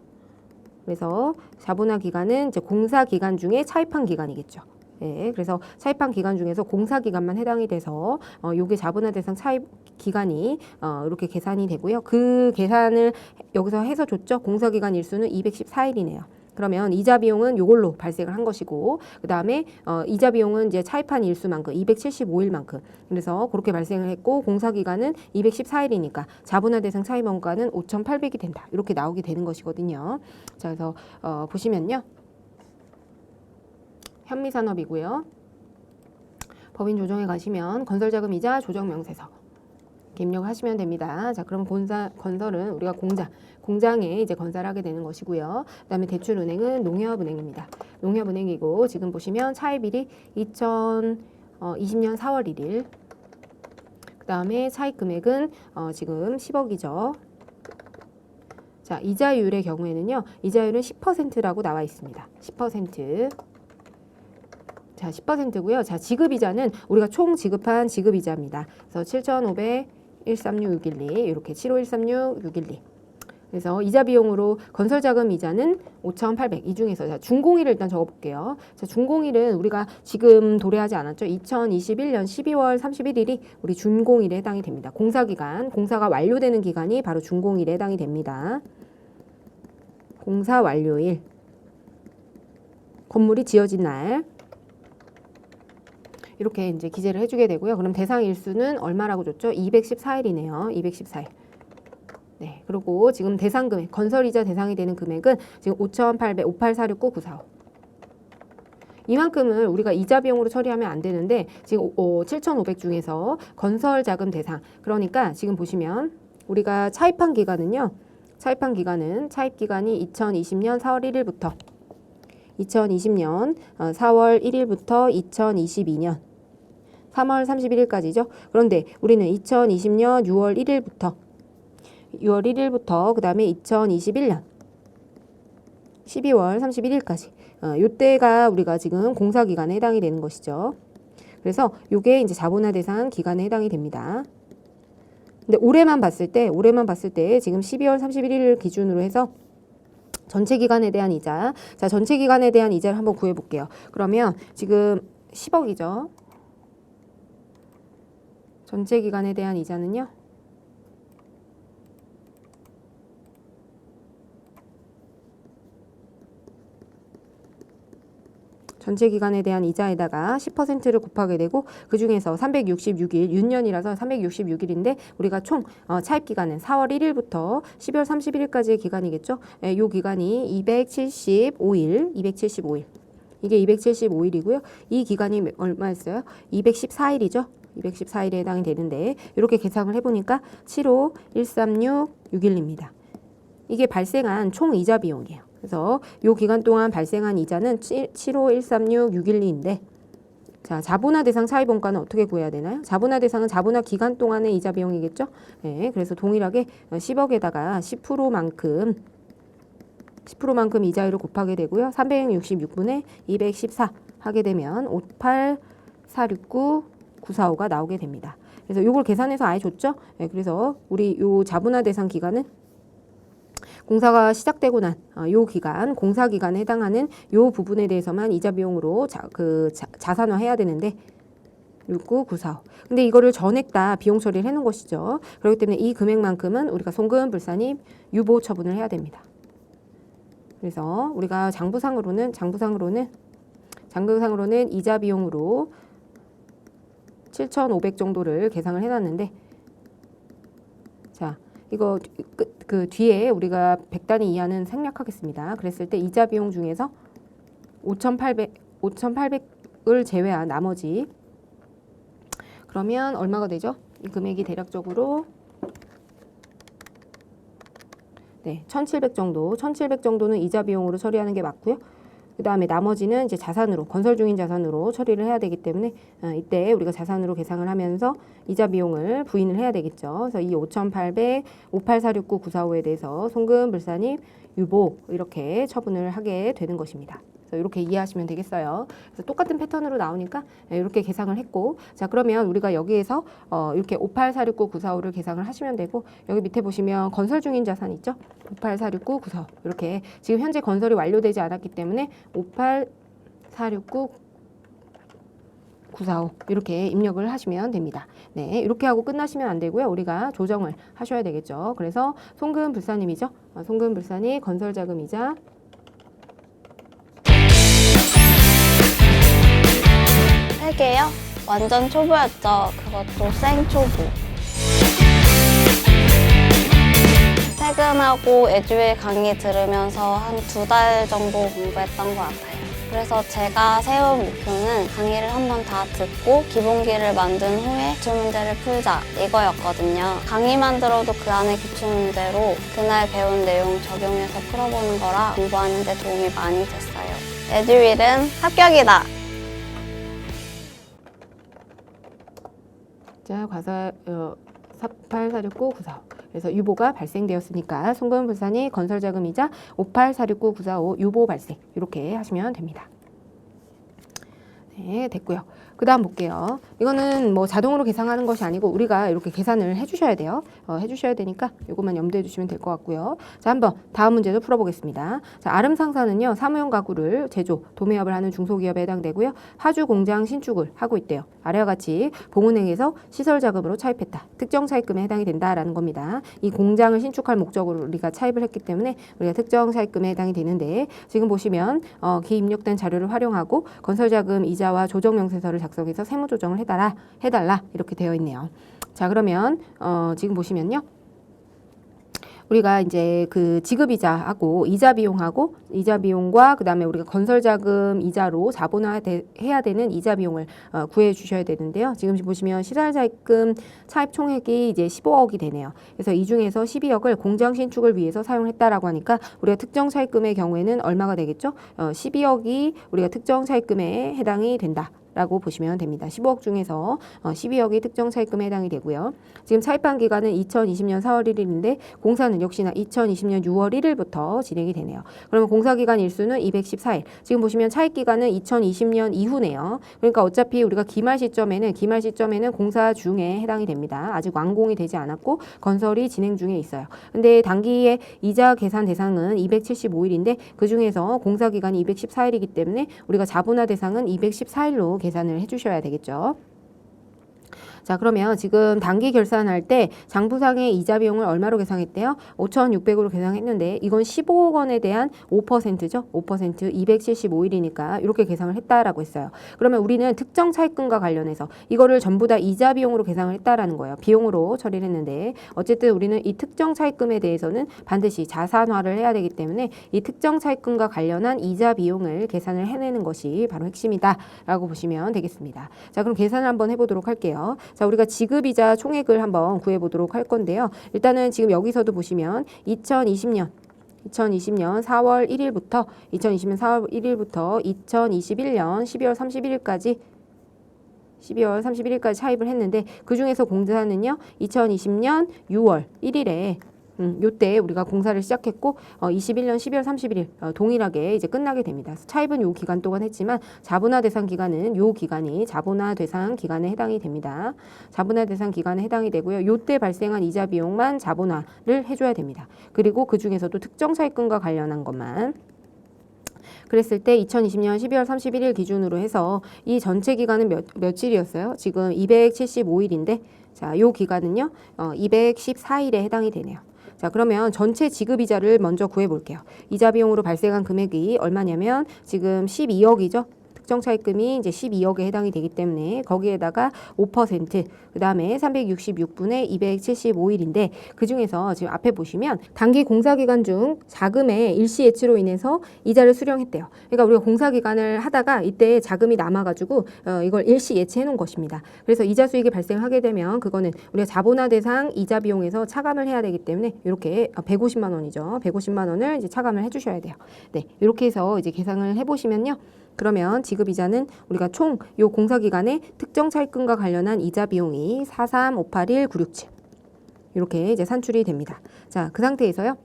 그래서 자본화 기간은 이제 공사 기간 중에 차입한 기간이겠죠. 예, 그래서 차입한 기간 중에서 공사 기간만 해당이 돼서 요게 자본화 대상 차입 기간이 이렇게 계산이 되고요. 그 계산을 여기서 해서 줬죠. 공사 기간 일수는 214일이네요. 그러면 이자 비용은 요걸로 발생을 한 것이고 그 다음에 이자 비용은 이제 차입한 일수만큼 275일만큼 그래서 그렇게 발생을 했고 공사 기간은 214일이니까 자본화 대상 차입 원가는 5,800이 된다 이렇게 나오게 되는 것이거든요. 자, 그래서 보시면요 현미산업이고요. 법인 조정에 가시면 건설자금이자 조정명세서 입력을 하시면 됩니다. 자, 그럼 건설은 우리가 공장에 이제 건설하게 되는 것이고요. 그다음에 대출은행은 농협은행입니다. 농협은행이고 지금 보시면 차입일이 2020년 4월 1일. 그다음에 차입 금액은 지금 10억이죠. 자, 이자율의 경우에는요. 이자율은 10%라고 나와 있습니다. 10%. 자, 10%고요. 자, 지급이자는 우리가 총 지급한 지급이자입니다. 그래서 7,501,36612 이렇게 75136,612. 그래서 이자 비용으로 건설자금 이자는 5,800. 이 중에서 자, 준공일을 일단 적어볼게요. 자, 준공일은 우리가 지금 도래하지 않았죠. 2021년 12월 31일이 우리 준공일에 해당이 됩니다. 공사기간, 공사가 완료되는 기간이 바로 준공일에 해당이 됩니다. 공사 완료일. 건물이 지어진 날. 이렇게 이제 기재를 해주게 되고요. 그럼 대상 일수는 얼마라고 줬죠? 214일이네요. 214일. 네, 그리고 지금 대상 금액, 건설이자 대상이 되는 금액은 지금 5,800, 5846,945. 이만큼을 우리가 이자 비용으로 처리하면 안 되는데 지금 7,500 중에서 건설 자금 대상. 그러니까 지금 보시면 우리가 차입한 기간은요. 차입 기간이 2020년 4월 1일부터 2020년 4월 1일부터 2022년 3월 31일까지죠. 그런데 우리는 2020년 6월 1일부터 그 다음에 2021년 12월 31일까지 요때가 우리가 지금 공사 기간에 해당이 되는 것이죠. 그래서 요게 이제 자본화 대상 기간에 해당이 됩니다. 근데 올해만 봤을 때 지금 12월 31일 기준으로 해서 전체 기간에 대한 이자. 자, 전체 기간에 대한 이자를 한번 구해 볼게요. 그러면 지금 10억이죠. 전체 기간에 대한 이자는요. 전체 기간에 대한 이자에다가 10%를 곱하게 되고 그 중에서 366일, 윤년이라서 366일인데 우리가 총 차입 기간은 4월 1일부터 12월 31일까지의 기간이겠죠. 이 기간이 275일. 이게 275일이고요. 이 기간이 얼마였어요? 214일이죠. 214일에 해당이 되는데 이렇게 계산을 해보니까 7513661입니다. 이게 발생한 총 이자 비용이에요. 그래서 이 기간 동안 발생한 이자는 7513661인데 자, 자본화 대상 차입 원가는 어떻게 구해야 되나요? 자본화 대상은 자본화 기간 동안의 이자 비용이겠죠? 네, 그래서 동일하게 10억에다가 10%만큼 이자율을 곱하게 되고요. 366분의 214 하게 되면 58469,945가 나오게 됩니다. 그래서 이걸 계산해서 아예 줬죠? 네, 그래서 우리 요 자본화 대상 기간은 공사가 시작되고 난 요 기간, 공사 기간에 해당하는 요 부분에 대해서만 이자 비용으로 자산화 해야 되는데 69945. 근데 이거를 전액 다 비용 처리를 해놓은 것이죠. 그렇기 때문에 이 금액만큼은 우리가 송금 불산입 유보 처분을 해야 됩니다. 그래서 우리가 장부상으로는 이자 비용으로 7,500 정도를 계상을 해놨는데 자 이거 그 뒤에 우리가 100단위 이하는 생략하겠습니다. 그랬을 때 이자 비용 중에서 5,800을 제외한 나머지 그러면 얼마가 되죠? 이 금액이 대략적으로 네, 1,700 정도는 이자 비용으로 처리하는 게 맞고요. 그 다음에 나머지는 이제 자산으로, 건설 중인 자산으로 처리를 해야 되기 때문에 이때 우리가 자산으로 계상을 하면서 이자 비용을 부인을 해야 되겠죠. 그래서 이 5,800, 58469,945에 대해서 송금, 불산입, 유보 이렇게 처분을 하게 되는 것입니다. 그래서 이렇게 이해하시면 되겠어요. 그래서 똑같은 패턴으로 나오니까 이렇게 계상을 했고 자 그러면 우리가 여기에서 이렇게 58469,945를 계상을 하시면 되고 여기 밑에 보시면 건설 중인 자산 있죠? 58469,945 이렇게 지금 현재 건설이 완료되지 않았기 때문에 58469,945 이렇게 입력을 하시면 됩니다. 네, 이렇게 하고 끝나시면 안 되고요. 우리가 조정을 하셔야 되겠죠. 그래서 송금 불산임이죠. 송금 불산이 건설 자금이자 세 개요? 완전 초보였죠. 그것도 생초보. 퇴근하고 에듀윌 강의 들으면서 한 2달 정도 공부했던 것 같아요. 그래서 제가 세운 목표는 강의를 한번 다 듣고 기본기를 만든 후에 기출문제를 풀자 이거였거든요. 강의만 들어도 그 안에 기출문제로 그날 배운 내용 적용해서 풀어보는 거라 공부하는 데 도움이 많이 됐어요. 에듀윌은 합격이다! 자, 과사 48469,945 그래서 유보가 발생되었으니까 송금 불산이 건설 자금이자 58469,945 유보 발생 이렇게 하시면 됩니다. 네, 됐고요. 그 다음 볼게요. 이거는 뭐 자동으로 계산하는 것이 아니고 우리가 이렇게 계산을 해주셔야 돼요. 해주셔야 되니까 이것만 염두해 주시면 될 것 같고요. 자, 한번 다음 문제도 풀어보겠습니다. 자, 아름상사는요, 사무용 가구를 제조, 도매업을 하는 중소기업에 해당되고요. 하주 공장 신축을 하고 있대요. 아래와 같이 봉은행에서 시설 자금으로 차입했다. 특정 차입금에 해당이 된다라는 겁니다. 이 공장을 신축할 목적으로 우리가 차입을 했기 때문에 우리가 특정 차입금에 해당이 되는데 지금 보시면 기 입력된 자료를 활용하고 건설자금 이자와 조정명세서를 작성해서 세무조정을 해달라 이렇게 되어 있네요. 자 그러면 지금 보시면요. 우리가 이제 그 지급이자하고 이자 비용과 그 다음에 우리가 건설자금 이자로 자본화 해야 되는 이자 비용을 구해 주셔야 되는데요. 지금 보시면 시설자금 차입 총액이 이제 15억이 되네요. 그래서 이 중에서 12억을 공장 신축을 위해서 사용했다라고 하니까 우리가 특정 차입금의 경우에는 얼마가 되겠죠? 12억이 우리가 특정 차입금에 해당이 된다. 라고 보시면 됩니다. 15억 중에서 12억이 특정 차입금에 해당이 되고요. 지금 차입한 기간은 2020년 4월 1일인데 공사는 역시나 2020년 6월 1일부터 진행이 되네요. 그러면 공사기간 일수는 214일. 지금 보시면 차입기간은 2020년 이후네요. 그러니까 어차피 우리가 기말 시점에는 공사 중에 해당이 됩니다. 아직 완공이 되지 않았고 건설이 진행 중에 있어요. 근데 단기의 이자 계산 대상은 275일인데 그 중에서 공사기간이 214일이기 때문에 우리가 자본화 대상은 214일로 계산을 해주셔야 되겠죠. 자, 그러면 지금 단기 결산할 때 장부상의 이자 비용을 얼마로 계상했대요? 5,600으로 계상했는데 이건 15억 원에 대한 5%죠. 5% 275일이니까 이렇게 계상을 했다라고 했어요. 그러면 우리는 특정 차입금과 관련해서 이거를 전부 다 이자 비용으로 계상을 했다라는 거예요. 비용으로 처리를 했는데 어쨌든 우리는 이 특정 차입금에 대해서는 반드시 자산화를 해야 되기 때문에 이 특정 차입금과 관련한 이자 비용을 계산을 해내는 것이 바로 핵심이다라고 보시면 되겠습니다. 자, 그럼 계산을 한번 해보도록 할게요. 자, 우리가 지급이자 총액을 한번 구해보도록 할 건데요. 일단은 지금 여기서도 보시면 2020년 4월 1일부터 2021년 12월 31일까지 차입을 했는데 그 중에서 공사는요 2020년 6월 1일에 요때 우리가 공사를 시작했고 21년 12월 31일 동일하게 이제 끝나게 됩니다. 차입은 요 기간 동안 했지만 자본화 대상 기간은 요 기간이 자본화 대상 기간에 해당이 됩니다. 자본화 대상 기간에 해당이 되고요. 요때 발생한 이자 비용만 자본화를 해줘야 됩니다. 그리고 그 중에서도 특정 차입금과 관련한 것만 그랬을 때 2020년 12월 31일 기준으로 해서 이 전체 기간은 며칠이었어요? 지금 275일인데 자, 요 기간은요 214일에 해당이 되네요. 자, 그러면 전체 지급이자를 먼저 구해볼게요. 이자 비용으로 발생한 금액이 얼마냐면 지금 12억이죠. 특정 차입금이 이제 12억에 해당이 되기 때문에 거기에다가 5% 그다음에 366분의 275일인데 그중에서 지금 앞에 보시면 단기 공사 기간 중 자금의 일시 예치로 인해서 이자를 수령했대요. 그러니까 우리가 공사 기간을 하다가 이때 자금이 남아 가지고 이걸 일시 예치해 놓은 것입니다. 그래서 이자 수익이 발생하게 되면 그거는 우리가 자본화 대상 이자 비용에서 차감을 해야 되기 때문에 이렇게 150만 원이죠. 150만 원을 이제 차감을 해 주셔야 돼요. 네. 이렇게 해서 이제 계산을 해 보시면요. 그러면 지급이자는 우리가 총 요 공사기간에 특정 차입금과 관련한 이자 비용이 43581,967 이렇게 이제 산출이 됩니다. 자, 그 상태에서요.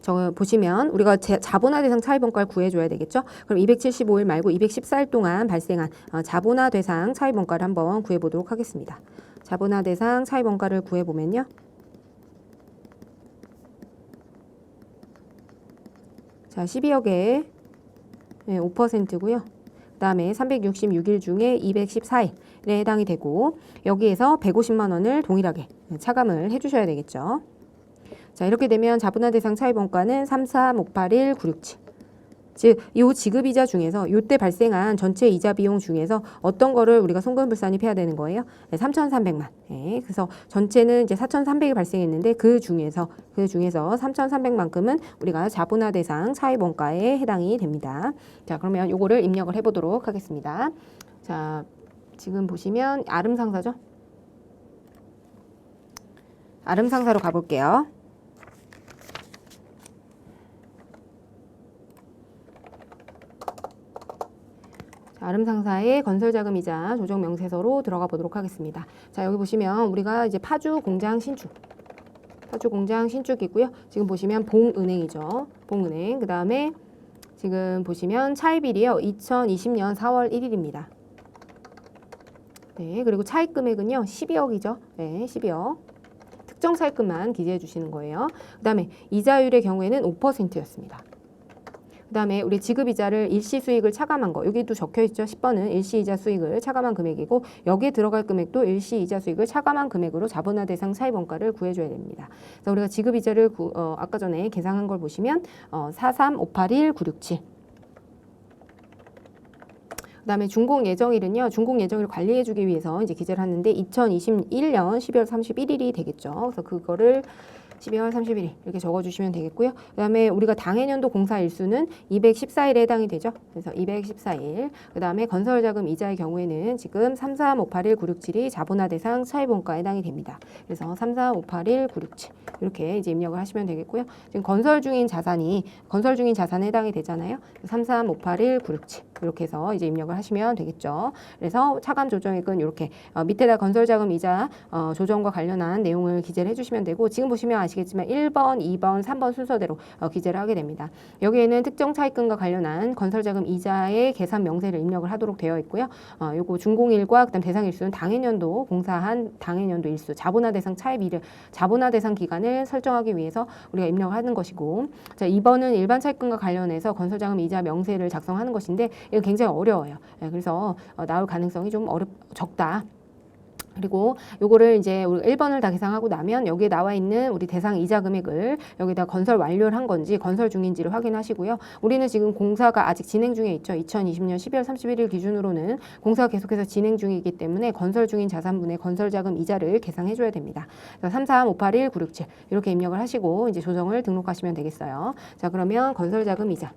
저 보시면 우리가 자본화 대상 차입원가를 구해줘야 되겠죠. 그럼 275일 말고 214일 동안 발생한 자본화 대상 차입원가를 한번 구해보도록 하겠습니다. 자본화 대상 차입원가를 구해보면요. 자, 12억에 5%고요. 그 다음에 366일 중에 214일에 해당이 되고 여기에서 150만 원을 동일하게 차감을 해주셔야 되겠죠. 자, 이렇게 되면 자본화 대상 차입원가는 33581,967 즉, 이 지급이자 중에서 요때 발생한 전체 이자 비용 중에서 어떤 거를 우리가 송금불산입해야 되는 거예요? 3,300만. 네, 그래서 전체는 이제 4,300이 발생했는데 그 중에서 3,300만큼은 우리가 자본화 대상 차입원가에 해당이 됩니다. 자, 그러면 요거를 입력을 해보도록 하겠습니다. 자, 지금 보시면 아름상사죠? 아름상사로 가볼게요. 아름상사의 건설자금이자 조정명세서로 들어가 보도록 하겠습니다. 자, 여기 보시면 우리가 이제 파주공장 신축이고요. 지금 보시면 봉은행이죠. 봉은행. 그 다음에 지금 보시면 차입일이요. 2020년 4월 1일입니다. 네, 그리고 차입금액은요. 12억이죠. 네, 12억. 특정 차입금만 기재해 주시는 거예요. 그 다음에 이자율의 경우에는 5%였습니다. 그 다음에 우리 지급이자를 일시 수익을 차감한 거 여기도 적혀있죠. 10번은 일시이자 수익을 차감한 금액이고 여기에 들어갈 금액도 일시이자 수익을 차감한 금액으로 자본화 대상 차입원가를 구해줘야 됩니다. 그래서 우리가 지급이자를 아까 전에 계산한 걸 보시면 43581,967 그다음에 준공 예정일은요. 준공 예정일 관리해주기 위해서 이제 기재를 하는데 2021년 12월 31일이 되겠죠. 그래서 그거를 12월 31일 이렇게 적어주시면 되겠고요. 그다음에 우리가 당해년도 공사 일수는 214일에 해당이 되죠. 그래서 214일. 그다음에 건설자금 이자의 경우에는 지금 33581,967이 자본화 대상 차입원가에 해당이 됩니다. 그래서 33581,967 이렇게 이제 입력을 하시면 되겠고요. 지금 건설 중인 자산에 해당이 되잖아요. 33581,967 이렇게 해서 이제 입력을 하시면 되겠죠. 그래서 차감 조정액은 이렇게 밑에다 건설자금 이자 조정과 관련한 내용을 기재를 해주시면 되고 지금 보시면 아시겠지만 1번, 2번, 3번 순서대로 기재를 하게 됩니다. 여기에는 특정 차입금과 관련한 건설자금 이자의 계산 명세를 입력을 하도록 되어 있고요. 요거 준공일과 그다음 대상 일수는 당해년도 공사한 당해년도 일수, 자본화 대상 차입일을 자본화 대상 기간을 설정하기 위해서 우리가 입력을 하는 것이고, 자 2번은 일반 차입금과 관련해서 건설자금 이자 명세를 작성하는 것인데 이거 굉장히 어려워요. 그래서 나올 가능성이 좀 적다. 그리고 요거를 이제 우리 1번을 다 계산하고 나면 여기에 나와 있는 우리 대상 이자 금액을 여기다 건설 완료를 한 건지 건설 중인지를 확인하시고요. 우리는 지금 공사가 아직 진행 중에 있죠. 2020년 12월 31일 기준으로는 공사가 계속해서 진행 중이기 때문에 건설 중인 자산분의 건설 자금 이자를 계산해 줘야 됩니다. 33581-967 이렇게 입력을 하시고 이제 조정을 등록하시면 되겠어요. 자, 그러면 건설 자금 이자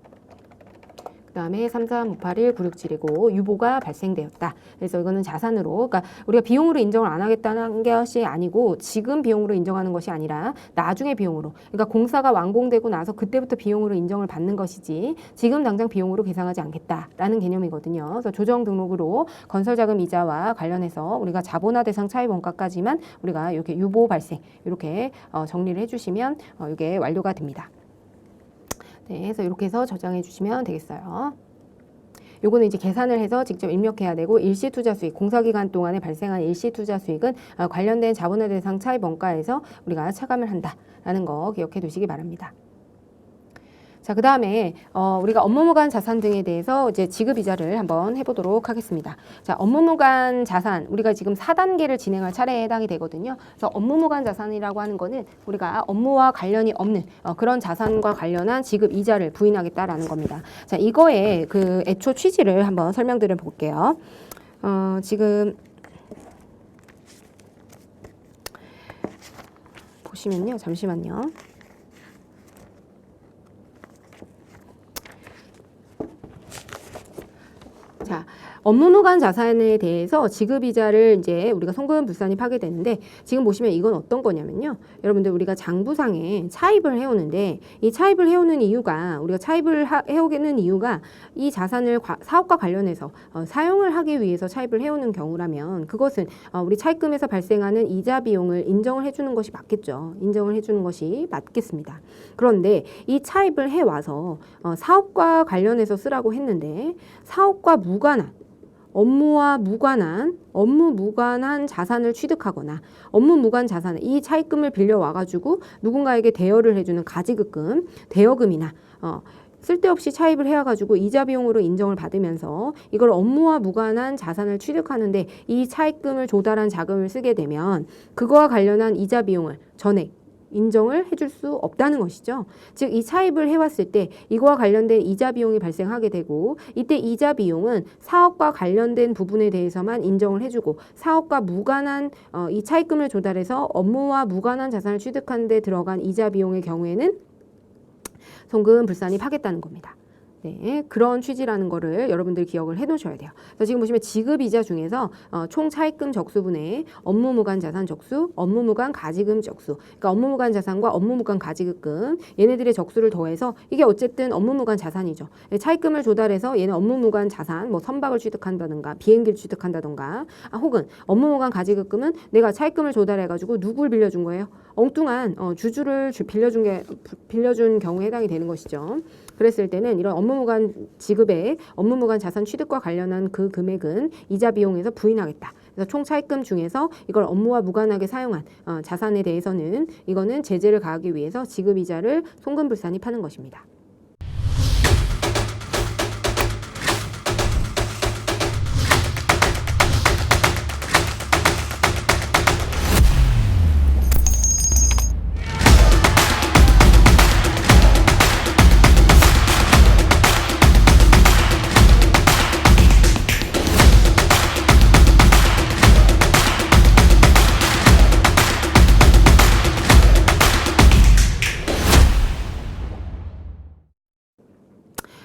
그 다음에 33581-967이고 유보가 발생되었다. 그래서 이거는 자산으로, 그러니까 우리가 비용으로 인정을 안 하겠다는 것이 아니고 지금 비용으로 인정하는 것이 아니라 나중에 비용으로, 그러니까 공사가 완공되고 나서 그때부터 비용으로 인정을 받는 것이지 지금 당장 비용으로 계산하지 않겠다라는 개념이거든요. 그래서 조정 등록으로 건설자금 이자와 관련해서 우리가 자본화 대상 차입 원가까지만 우리가 이렇게 유보 발생 이렇게 정리를 해주시면 이게 완료가 됩니다. 네, 그래서 이렇게 해서 저장해 주시면 되겠어요. 요거는 이제 계산을 해서 직접 입력해야 되고 일시 투자 수익, 공사 기간 동안에 발생한 일시 투자 수익은 관련된 자본화 대상 차입 원가에서 우리가 차감을 한다라는 거 기억해 두시기 바랍니다. 자, 그 다음에 우리가 업무무관 자산 등에 대해서 이제 지급이자를 한번 해보도록 하겠습니다. 자, 업무무관 자산 우리가 지금 4단계를 진행할 차례에 해당이 되거든요. 그래서 업무무관 자산이라고 하는 거는 우리가 업무와 관련이 없는 그런 자산과 관련한 지급이자를 부인하겠다라는 겁니다. 자, 이거의 그 애초 취지를 한번 설명드려 볼게요. 지금 보시면요, 잠시만요. 자, 업무무관 자산에 대해서 지급이자를 이제 우리가 송금불산입 하게 되는데 지금 보시면 이건 어떤 거냐면요. 여러분들 우리가 장부상에 차입을 해오는데 이 차입을 해오는 이유가 우리가 차입을 해오는 이유가 이 자산을 사업과 관련해서 사용을 하기 위해서 차입을 해오는 경우라면 그것은 우리 차입금에서 발생하는 이자 비용을 인정을 해주는 것이 맞겠죠. 인정을 해주는 것이 맞겠습니다. 그런데 이 차입을 해와서 사업과 관련해서 쓰라고 했는데 사업과 무관한 업무 무관한 자산을 취득하거나 업무 무관 자산, 이 차입금을 빌려와가지고 누군가에게 대여를 해주는 가지급금, 대여금이나 쓸데없이 차입을 해와가지고 이자 비용으로 인정을 받으면서 이걸 업무와 무관한 자산을 취득하는데 이 차입금을 조달한 자금을 쓰게 되면 그거와 관련한 이자 비용을 전액 인정을 해줄 수 없다는 것이죠. 즉 이 차입을 해왔을 때 이거와 관련된 이자 비용이 발생하게 되고 이때 이자 비용은 사업과 관련된 부분에 대해서만 인정을 해주고 사업과 무관한 이 차입금을 조달해서 업무와 무관한 자산을 취득하는 데 들어간 이자 비용의 경우에는 송금불산입하겠다는 겁니다. 네, 그런 취지라는 거를 여러분들 기억을 해 놓으셔야 돼요. 그래서 지금 보시면 지급이자 중에서 총 차입금 적수분의 업무무관 자산 적수, 업무무관 가지금 적수. 그러니까 업무무관 자산과 업무무관 가지급금 얘네들의 적수를 더해서 이게 어쨌든 업무무관 자산이죠. 차입금을 조달해서 얘는 업무무관 자산, 뭐 선박을 취득한다든가 비행기를 취득한다든가 혹은 업무무관 가지급금은 내가 차입금을 조달해가지고 누굴 빌려준 거예요? 엉뚱한 주주를 빌려준 경우에 해당이 되는 것이죠. 그랬을 때는 이런 업무무관 지급에 업무무관 자산 취득과 관련한 그 금액은 이자 비용에서 부인하겠다. 그래서 총 차입금 중에서 이걸 업무와 무관하게 사용한 자산에 대해서는 이거는 제재를 가하기 위해서 지급이자를 송금불산입하는 것입니다.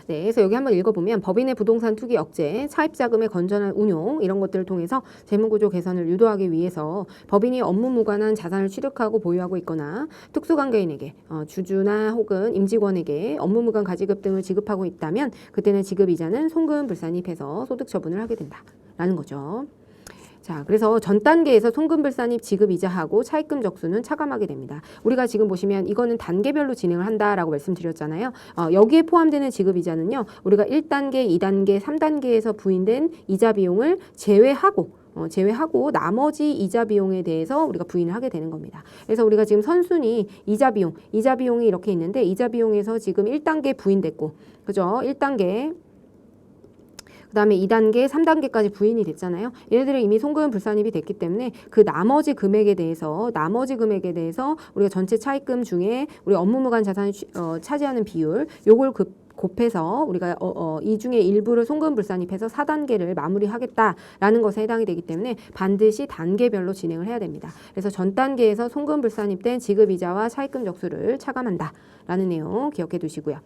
네, 그래서 여기 한번 읽어보면 법인의 부동산 투기 억제, 차입자금의 건전한 운용 이런 것들을 통해서 재무구조 개선을 유도하기 위해서 법인이 업무 무관한 자산을 취득하고 보유하고 있거나 특수관계인에게 주주나 혹은 임직원에게 업무 무관 가지급 등을 지급하고 있다면 그때는 지급이자는 송금불산입해서 소득 처분을 하게 된다라는 거죠. 자, 그래서 전 단계에서 송금불산입 지급이자하고 차입금 적수는 차감하게 됩니다. 우리가 지금 보시면 이거는 단계별로 진행을 한다라고 말씀드렸잖아요. 여기에 포함되는 지급이자는요. 우리가 1단계, 2단계, 3단계에서 부인된 이자 비용을 제외하고 나머지 이자 비용에 대해서 우리가 부인을 하게 되는 겁니다. 그래서 우리가 지금 선순위 이자 비용이 이렇게 있는데 이자 비용에서 지금 1단계 부인됐고, 그죠? 1단계 그다음에 2단계, 3단계까지 부인이 됐잖아요. 얘네들은 이미 송금 불산입이 됐기 때문에 그 나머지 금액에 대해서 우리가 전체 차입금 중에 우리 업무무관 자산이 차지하는 비율 요걸 곱해서 우리가 이 중에 일부를 송금 불산입해서 4단계를 마무리하겠다라는 것에 해당이 되기 때문에 반드시 단계별로 진행을 해야 됩니다. 그래서 전 단계에서 송금 불산입된 지급이자와 차입금 적수를 차감한다라는 내용 기억해 두시고요.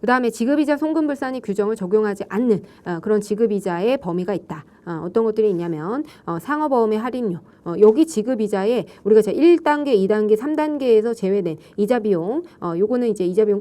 그 다음에 지급이자 송금불산입 규정을 적용하지 않는 그런 지급이자의 범위가 있다. 어떤 것들이 있냐면 상업어음의 할인료, 여기 지급이자에 우리가 1단계, 2단계, 3단계에서 제외된 이자 비용, 요거는 이제 이자 비용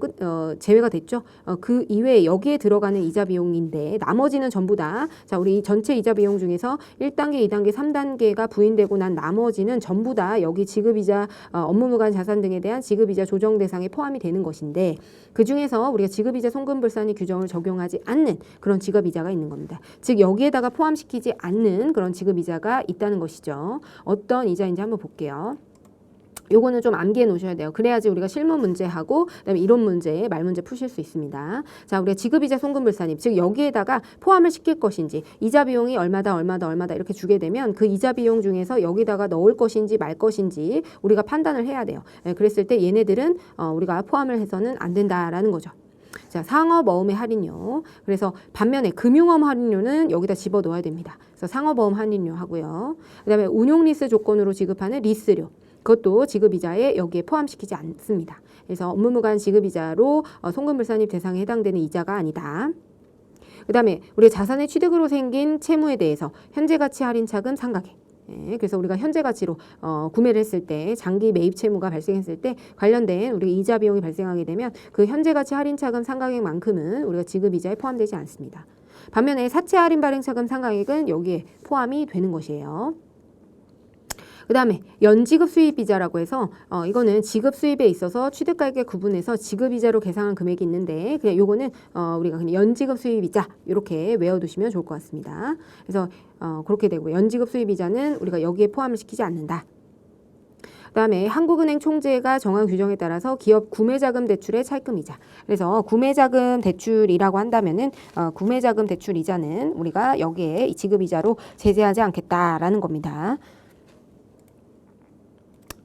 제외가 됐죠. 그 이외에 여기에 들어가는 이자 비용인데 나머지는 전부 다 우리 전체 이자 비용 중에서 1단계, 2단계, 3단계가 부인되고 난 나머지는 전부 다 여기 지급이자 업무무관 자산 등에 대한 지급이자 조정 대상에 포함이 되는 것인데 그 중에서 우리가 지급이자 송금불산입 규정을 적용하지 않는 그런 지급이자가 있는 겁니다. 즉 여기에다가 포함시키지 않는 그런 지급이자가 있다는 것이죠. 어떤 이자인지 한번 볼게요. 요거는 좀 암기해 놓으셔야 돼요. 그래야지 우리가 실무 문제하고 그다음에 이론 문제, 말 문제 푸실 수 있습니다. 자, 우리가 지급이자 송금불산입, 즉 여기에다가 포함을 시킬 것인지 이자 비용이 얼마다 이렇게 주게 되면 그 이자 비용 중에서 여기다가 넣을 것인지 말 것인지 우리가 판단을 해야 돼요. 그랬을 때 얘네들은 우리가 포함을 해서는 안 된다라는 거죠. 자, 상업어음의 할인료. 그래서 반면에 금융어음 할인료는 여기다 집어넣어야 됩니다. 그래서 상업어음 할인료 하고요. 그다음에 운용리스 조건으로 지급하는 리스료. 그것도 지급이자에 여기에 포함시키지 않습니다. 그래서 업무무관 지급이자로 송금불산입 대상에 해당되는 이자가 아니다. 그다음에 우리 자산의 취득으로 생긴 채무에 대해서 현재가치 할인차금 상각액. 그래서 우리가 현재 가치로 구매를 했을 때 장기 매입 채무가 발생했을 때 관련된 우리 이자 비용이 발생하게 되면 그 현재 가치 할인 차금 상각액만큼은 우리가 지급 이자에 포함되지 않습니다. 반면에 사채 할인 발행 차금 상각액은 여기에 포함이 되는 것이에요. 그 다음에 연지급 수입이자라고 해서 이거는 지급 수입에 있어서 취득가액에 구분해서 지급이자로 계상한 금액이 있는데 그냥 요거는 우리가 그냥 연지급 수입이자 이렇게 외워두시면 좋을 것 같습니다. 그래서 그렇게 되고 연지급 수입이자는 우리가 여기에 포함을 시키지 않는다. 그다음에 한국은행 총재가 정한 규정에 따라서 기업 구매자금 대출의 차입금이자. 그래서 구매자금 대출이라고 한다면은 구매자금 대출 이자는 우리가 여기에 지급이자로 제재하지 않겠다라는 겁니다.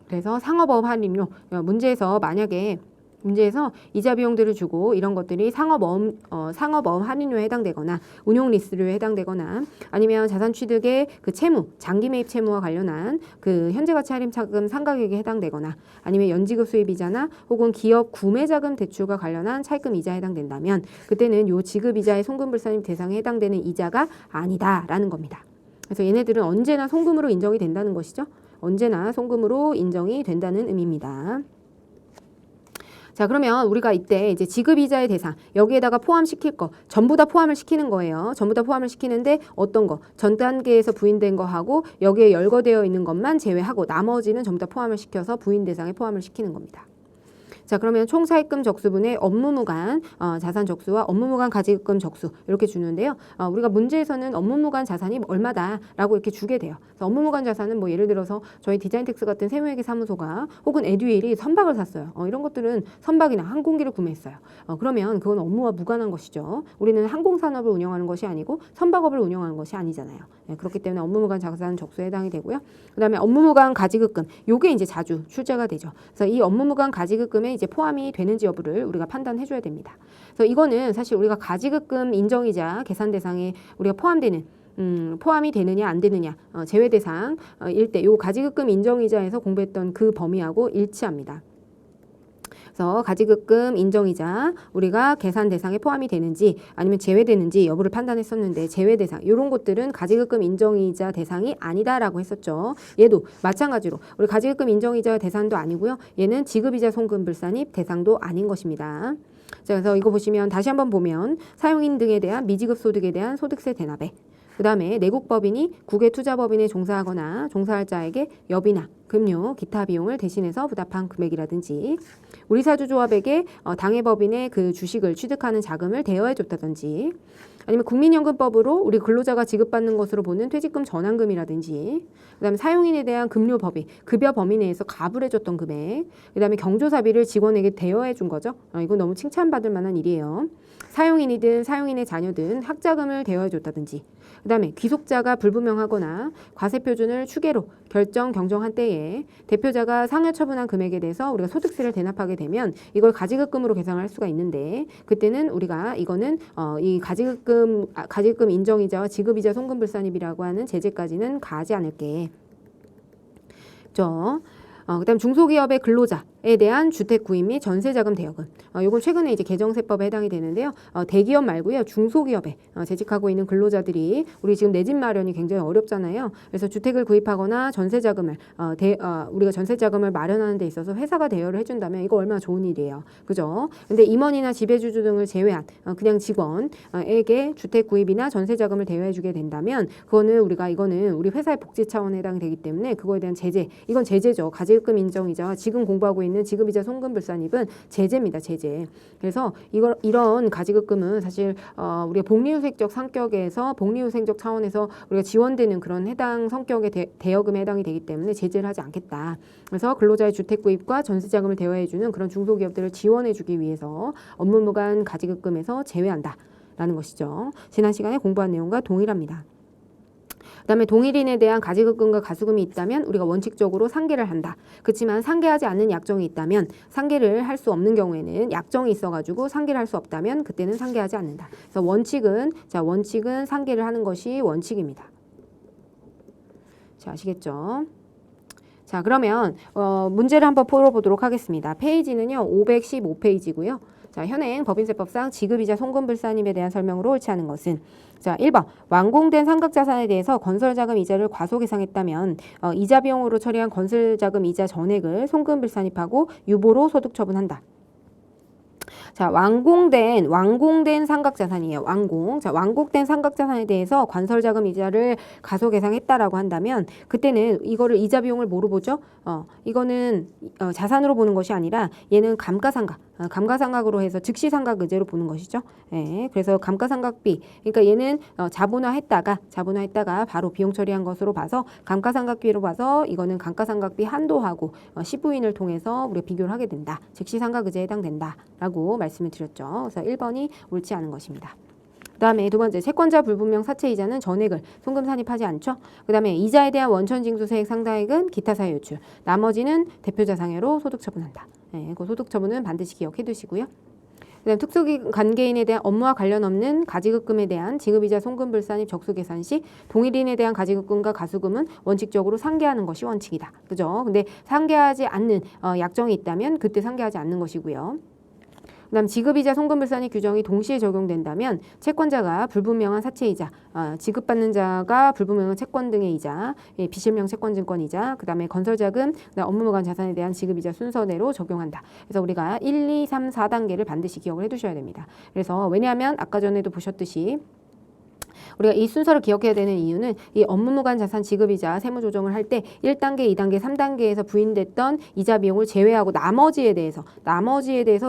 그래서 상업어음 할인료 문제에서 이자 비용들을 주고 이런 것들이 상업어음 할인료에 해당되거나 운용 리스료에 해당되거나 아니면 자산 취득의 그 채무, 장기 매입 채무와 관련한 그 현재가치 할인 차금 상각액에 해당되거나 아니면 연지급 수입이자나 혹은 기업 구매자금 대출과 관련한 차입금 이자에 해당된다면 그때는 요 지급이자의 송금불산입 대상에 해당되는 이자가 아니다라는 겁니다. 그래서 얘네들은 언제나 송금으로 인정이 된다는 것이죠. 언제나 송금으로 인정이 된다는 의미입니다. 자, 그러면 우리가 이때 이제 지급이자의 대상 여기에다가 포함시킬 거 전부 다 포함을 시키는 거예요. 전부 다 포함을 시키는데 어떤 거 전 단계에서 부인된 거 하고 여기에 열거되어 있는 것만 제외하고 나머지는 전부 다 포함을 시켜서 부인 대상에 포함을 시키는 겁니다. 자, 그러면 총 차입금 적수분의 업무무관 자산 적수와 업무무관 가지급금 적수 이렇게 주는데요. 우리가 문제에서는 업무무관 자산이 얼마다라고 이렇게 주게 돼요. 그래서 업무무관 자산은 뭐 예를 들어서 저희 디자인텍스 같은 세무회계 사무소가 혹은 에듀윌이 선박을 샀어요. 이런 것들은 선박이나 항공기를 구매했어요. 그러면 그건 업무와 무관한 것이죠. 우리는 항공산업을 운영하는 것이 아니고 선박업을 운영하는 것이 아니잖아요. 그렇기 때문에 업무무관 자산 적수에 해당이 되고요. 그다음에 업무무관 가지급금 요게 이제 자주 출제가 되죠. 그래서 이 업무무관 가지급금에 이제 포함이 되는지 여부를 우리가 판단해 줘야 됩니다. 그래서 이거는 사실 우리가 가지급금 인정이자 계산 대상에 우리가 포함이 되느냐 안 되느냐 제외 대상 일때 요 가지급금 인정이자에서 공부했던 그 범위하고 일치합니다. 그래서 가지급금 인정이자 우리가 계산 대상에 포함이 되는지 아니면 제외되는지 여부를 판단했었는데 제외 대상 이런 것들은 가지급금 인정이자 대상이 아니다라고 했었죠. 얘도 마찬가지로 우리 가지급금 인정이자 대상도 아니고요. 얘는 지급이자 송금불산입 대상도 아닌 것입니다. 자, 그래서 이거 보시면 다시 한번 보면 사용인 등에 대한 미지급 소득에 대한 소득세 대납액 그 다음에 내국법인이 국외투자법인에 종사하거나 종사할 자에게 여비나 급료, 기타 비용을 대신해서 부답한 금액이라든지 우리 사주조합에게 당해법인의 그 주식을 취득하는 자금을 대여해줬다든지 아니면 국민연금법으로 우리 근로자가 지급받는 것으로 보는 퇴직금 전환금이라든지 그다음에 사용인에 대한 급료법이 급여 범위 내에서 가불해줬던 금액 그다음에 경조사비를 직원에게 대여해 준 거죠. 이건 너무 칭찬받을 만한 일이에요. 사용인이든 사용인의 자녀든 학자금을 대여해 줬다든지 그다음에 귀속자가 불분명하거나 과세표준을 추계로 결정 경정한 때에 대표자가 상여 처분한 금액에 대해서 우리가 소득세를 대납하게 되면 이걸 가지급금으로 계산할 수가 있는데 그때는 우리가 이거는 이 가지급금 인정이자와 지급이자 송금불산입이라고 하는 제재까지는 가하지 않을게. 그다음 중소기업의 근로자에 대한 주택 구입 및 전세자금 대여금. 요건 최근에 이제 개정세법에 해당이 되는데요. 대기업 말고요. 중소기업에 재직하고 있는 근로자들이 우리 지금 내 집 마련이 굉장히 어렵잖아요. 그래서 주택을 구입하거나 전세자금을 우리가 전세자금을 마련하는 데 있어서 회사가 대여를 해준다면 이거 얼마나 좋은 일이에요. 그죠? 근데 임원이나 지배주주 등을 제외한 그냥 직원에게 주택 구입이나 전세자금을 대여해주게 된다면 이거는 우리 회사의 복지 차원에 해당이 되기 때문에 그거에 대한 제재. 이건 제재죠. 가지급금 인정이자와 지금 공부하고 있는 지급이자 송금불산입은 제재입니다. 제재. 그래서 이런 가지급금은 사실 우리가 복리후생적 성격에서 복리후생적 차원에서 우리가 지원되는 그런 해당 성격의 대여금에 해당이 되기 때문에 제재를 하지 않겠다. 그래서 근로자의 주택 구입과 전세자금을 대여해주는 그런 중소기업들을 지원해주기 위해서 업무무관 가지급금에서 제외한다라는 것이죠. 지난 시간에 공부한 내용과 동일합니다. 그다음에 동일인에 대한 가지급금과 가수금이 있다면 우리가 원칙적으로 상계를 한다. 그렇지만 상계하지 않는 약정이 있다면 상계를 할 수 없는 경우에는 약정이 있어가지고 상계를 할 수 없다면 그때는 상계하지 않는다. 그래서 원칙은 상계를 하는 것이 원칙입니다. 자, 아시겠죠? 자, 그러면 문제를 한번 풀어보도록 하겠습니다. 페이지는요 515페이지고요. 자, 현행 법인세법상 지급이자 송금불산임에 대한 설명으로 옳지 않은 것은 자, 1번 완공된 상각자산에 대해서 건설자금 이자를 과소계상했다면 이자 비용으로 처리한 건설자금 이자 전액을 송금불산입하고 유보로 소득처분한다. 자, 완공된 상각자산이에요. 완공된 상각자산에 대해서 건설자금 이자를 과소계상했다라고 한다면 그때는 이거를 이자 비용을 뭐로 보죠? 이거는 자산으로 보는 것이 아니라 얘는 감가상각으로 해서 즉시상각 의제로 보는 것이죠. 예, 그래서 감가상각비, 그러니까 얘는 자본화했다가 바로 비용 처리한 것으로 봐서 감가상각비로 봐서 이거는 감가상각비 한도하고 시부인을 통해서 우리가 비교를 하게 된다. 즉시상각 의제에 해당된다라고 말씀을 드렸죠. 그래서 1번이 옳지 않은 것입니다. 그 다음에 두 번째, 채권자 불분명 사채이자는 전액을 송금 산입하지 않죠. 그 다음에 이자에 대한 원천징수세액 상당액은 기타 사유 요출, 나머지는 대표자 상여로 소득처분한다. 네, 그 소득처분은 반드시 기억해 두시고요. 그다음 특수관계인에 대한 업무와 관련 없는 가지급금에 대한 지급이자 송금불산입 적수계산 시 동일인에 대한 가지급금과 가수금은 원칙적으로 상계하는 것이 원칙이다. 그죠? 근데 상계하지 않는 약정이 있다면 그때 상계하지 않는 것이고요. 그다음 지급이자 송금불산입 규정이 동시에 적용된다면 채권자가 불분명한 사채이자, 지급받는 자가 불분명한 채권 등의 이자, 비실명 채권증권이자, 그다음에 건설자금, 그다음 업무무관 자산에 대한 지급이자 순서대로 적용한다. 그래서 우리가 1, 2, 3, 4단계를 반드시 기억을 해두셔야 됩니다. 그래서 왜냐하면 아까 전에도 보셨듯이 우리가 이 순서를 기억해야 되는 이유는 이 업무무관 자산 지급이자 세무조정을 할 때 1단계, 2단계, 3단계에서 부인됐던 이자 비용을 제외하고 나머지에 대해서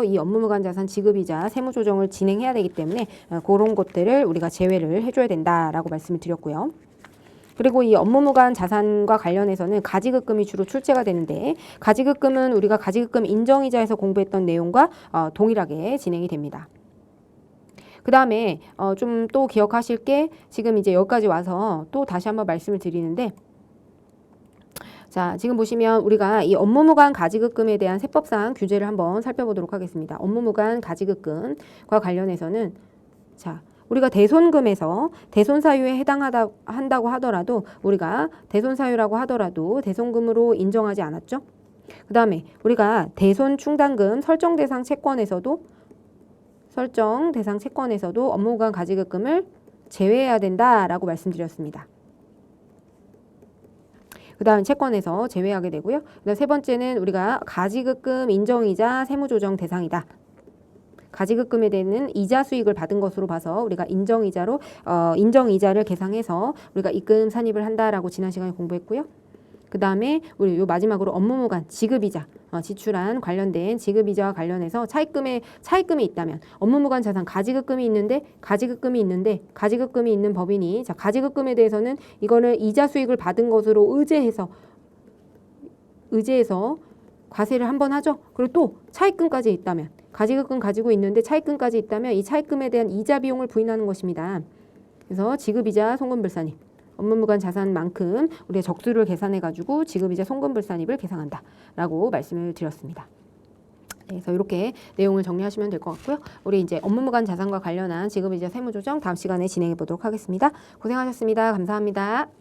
이 업무무관 자산 지급이자 세무조정을 진행해야 되기 때문에 그런 것들을 우리가 제외를 해줘야 된다라고 말씀을 드렸고요. 그리고 이 업무무관 자산과 관련해서는 가지급금이 주로 출제가 되는데 가지급금은 우리가 가지급금 인정이자에서 공부했던 내용과 동일하게 진행이 됩니다. 그 다음에 좀 또 기억하실 게 지금 이제 여기까지 와서 또 다시 한번 말씀을 드리는데 자, 지금 보시면 우리가 이 업무무관 가지급금에 대한 세법상 규제를 한번 살펴보도록 하겠습니다. 업무무관 가지급금과 관련해서는 자, 우리가 대손금에서 대손사유에 해당한다고 하더라도 우리가 대손사유라고 하더라도 대손금으로 인정하지 않았죠. 그 다음에 우리가 대손충당금 설정 대상 채권에서도 업무무관 가지급금을 제외해야 된다라고 말씀드렸습니다. 그 다음 채권에서 제외하게 되고요. 그다음 세 번째는 우리가 가지급금 인정이자 세무조정 대상이다. 가지급금에 대한 이자 수익을 받은 것으로 봐서 우리가 인정이자를 계상해서 우리가 입금 산입을 한다라고 지난 시간에 공부했고요. 그 다음에 우리 요 마지막으로 업무무관 지급이자 지출한 관련된 지급이자와 관련해서 차입금이 있다면 업무무관 자산 가지급금이 있는데 가지급금이 있는 법인이 자 가지급금에 대해서는 이거를 이자 수익을 받은 것으로 의제해서 과세를 한번 하죠. 그리고 또 차입금까지 있다면 가지급금 가지고 있는데 차입금까지 있다면 이 차입금에 대한 이자 비용을 부인하는 것입니다. 그래서 지급이자 송금불산입 업무무관 자산만큼 우리가 적수를 계산해가지고 지급이자 송금불산입을 계산한다라고 말씀을 드렸습니다. 그래서 이렇게 내용을 정리하시면 될 것 같고요. 우리 이제 업무무관 자산과 관련한 지급이자 세무조정 다음 시간에 진행해 보도록 하겠습니다. 고생하셨습니다. 감사합니다.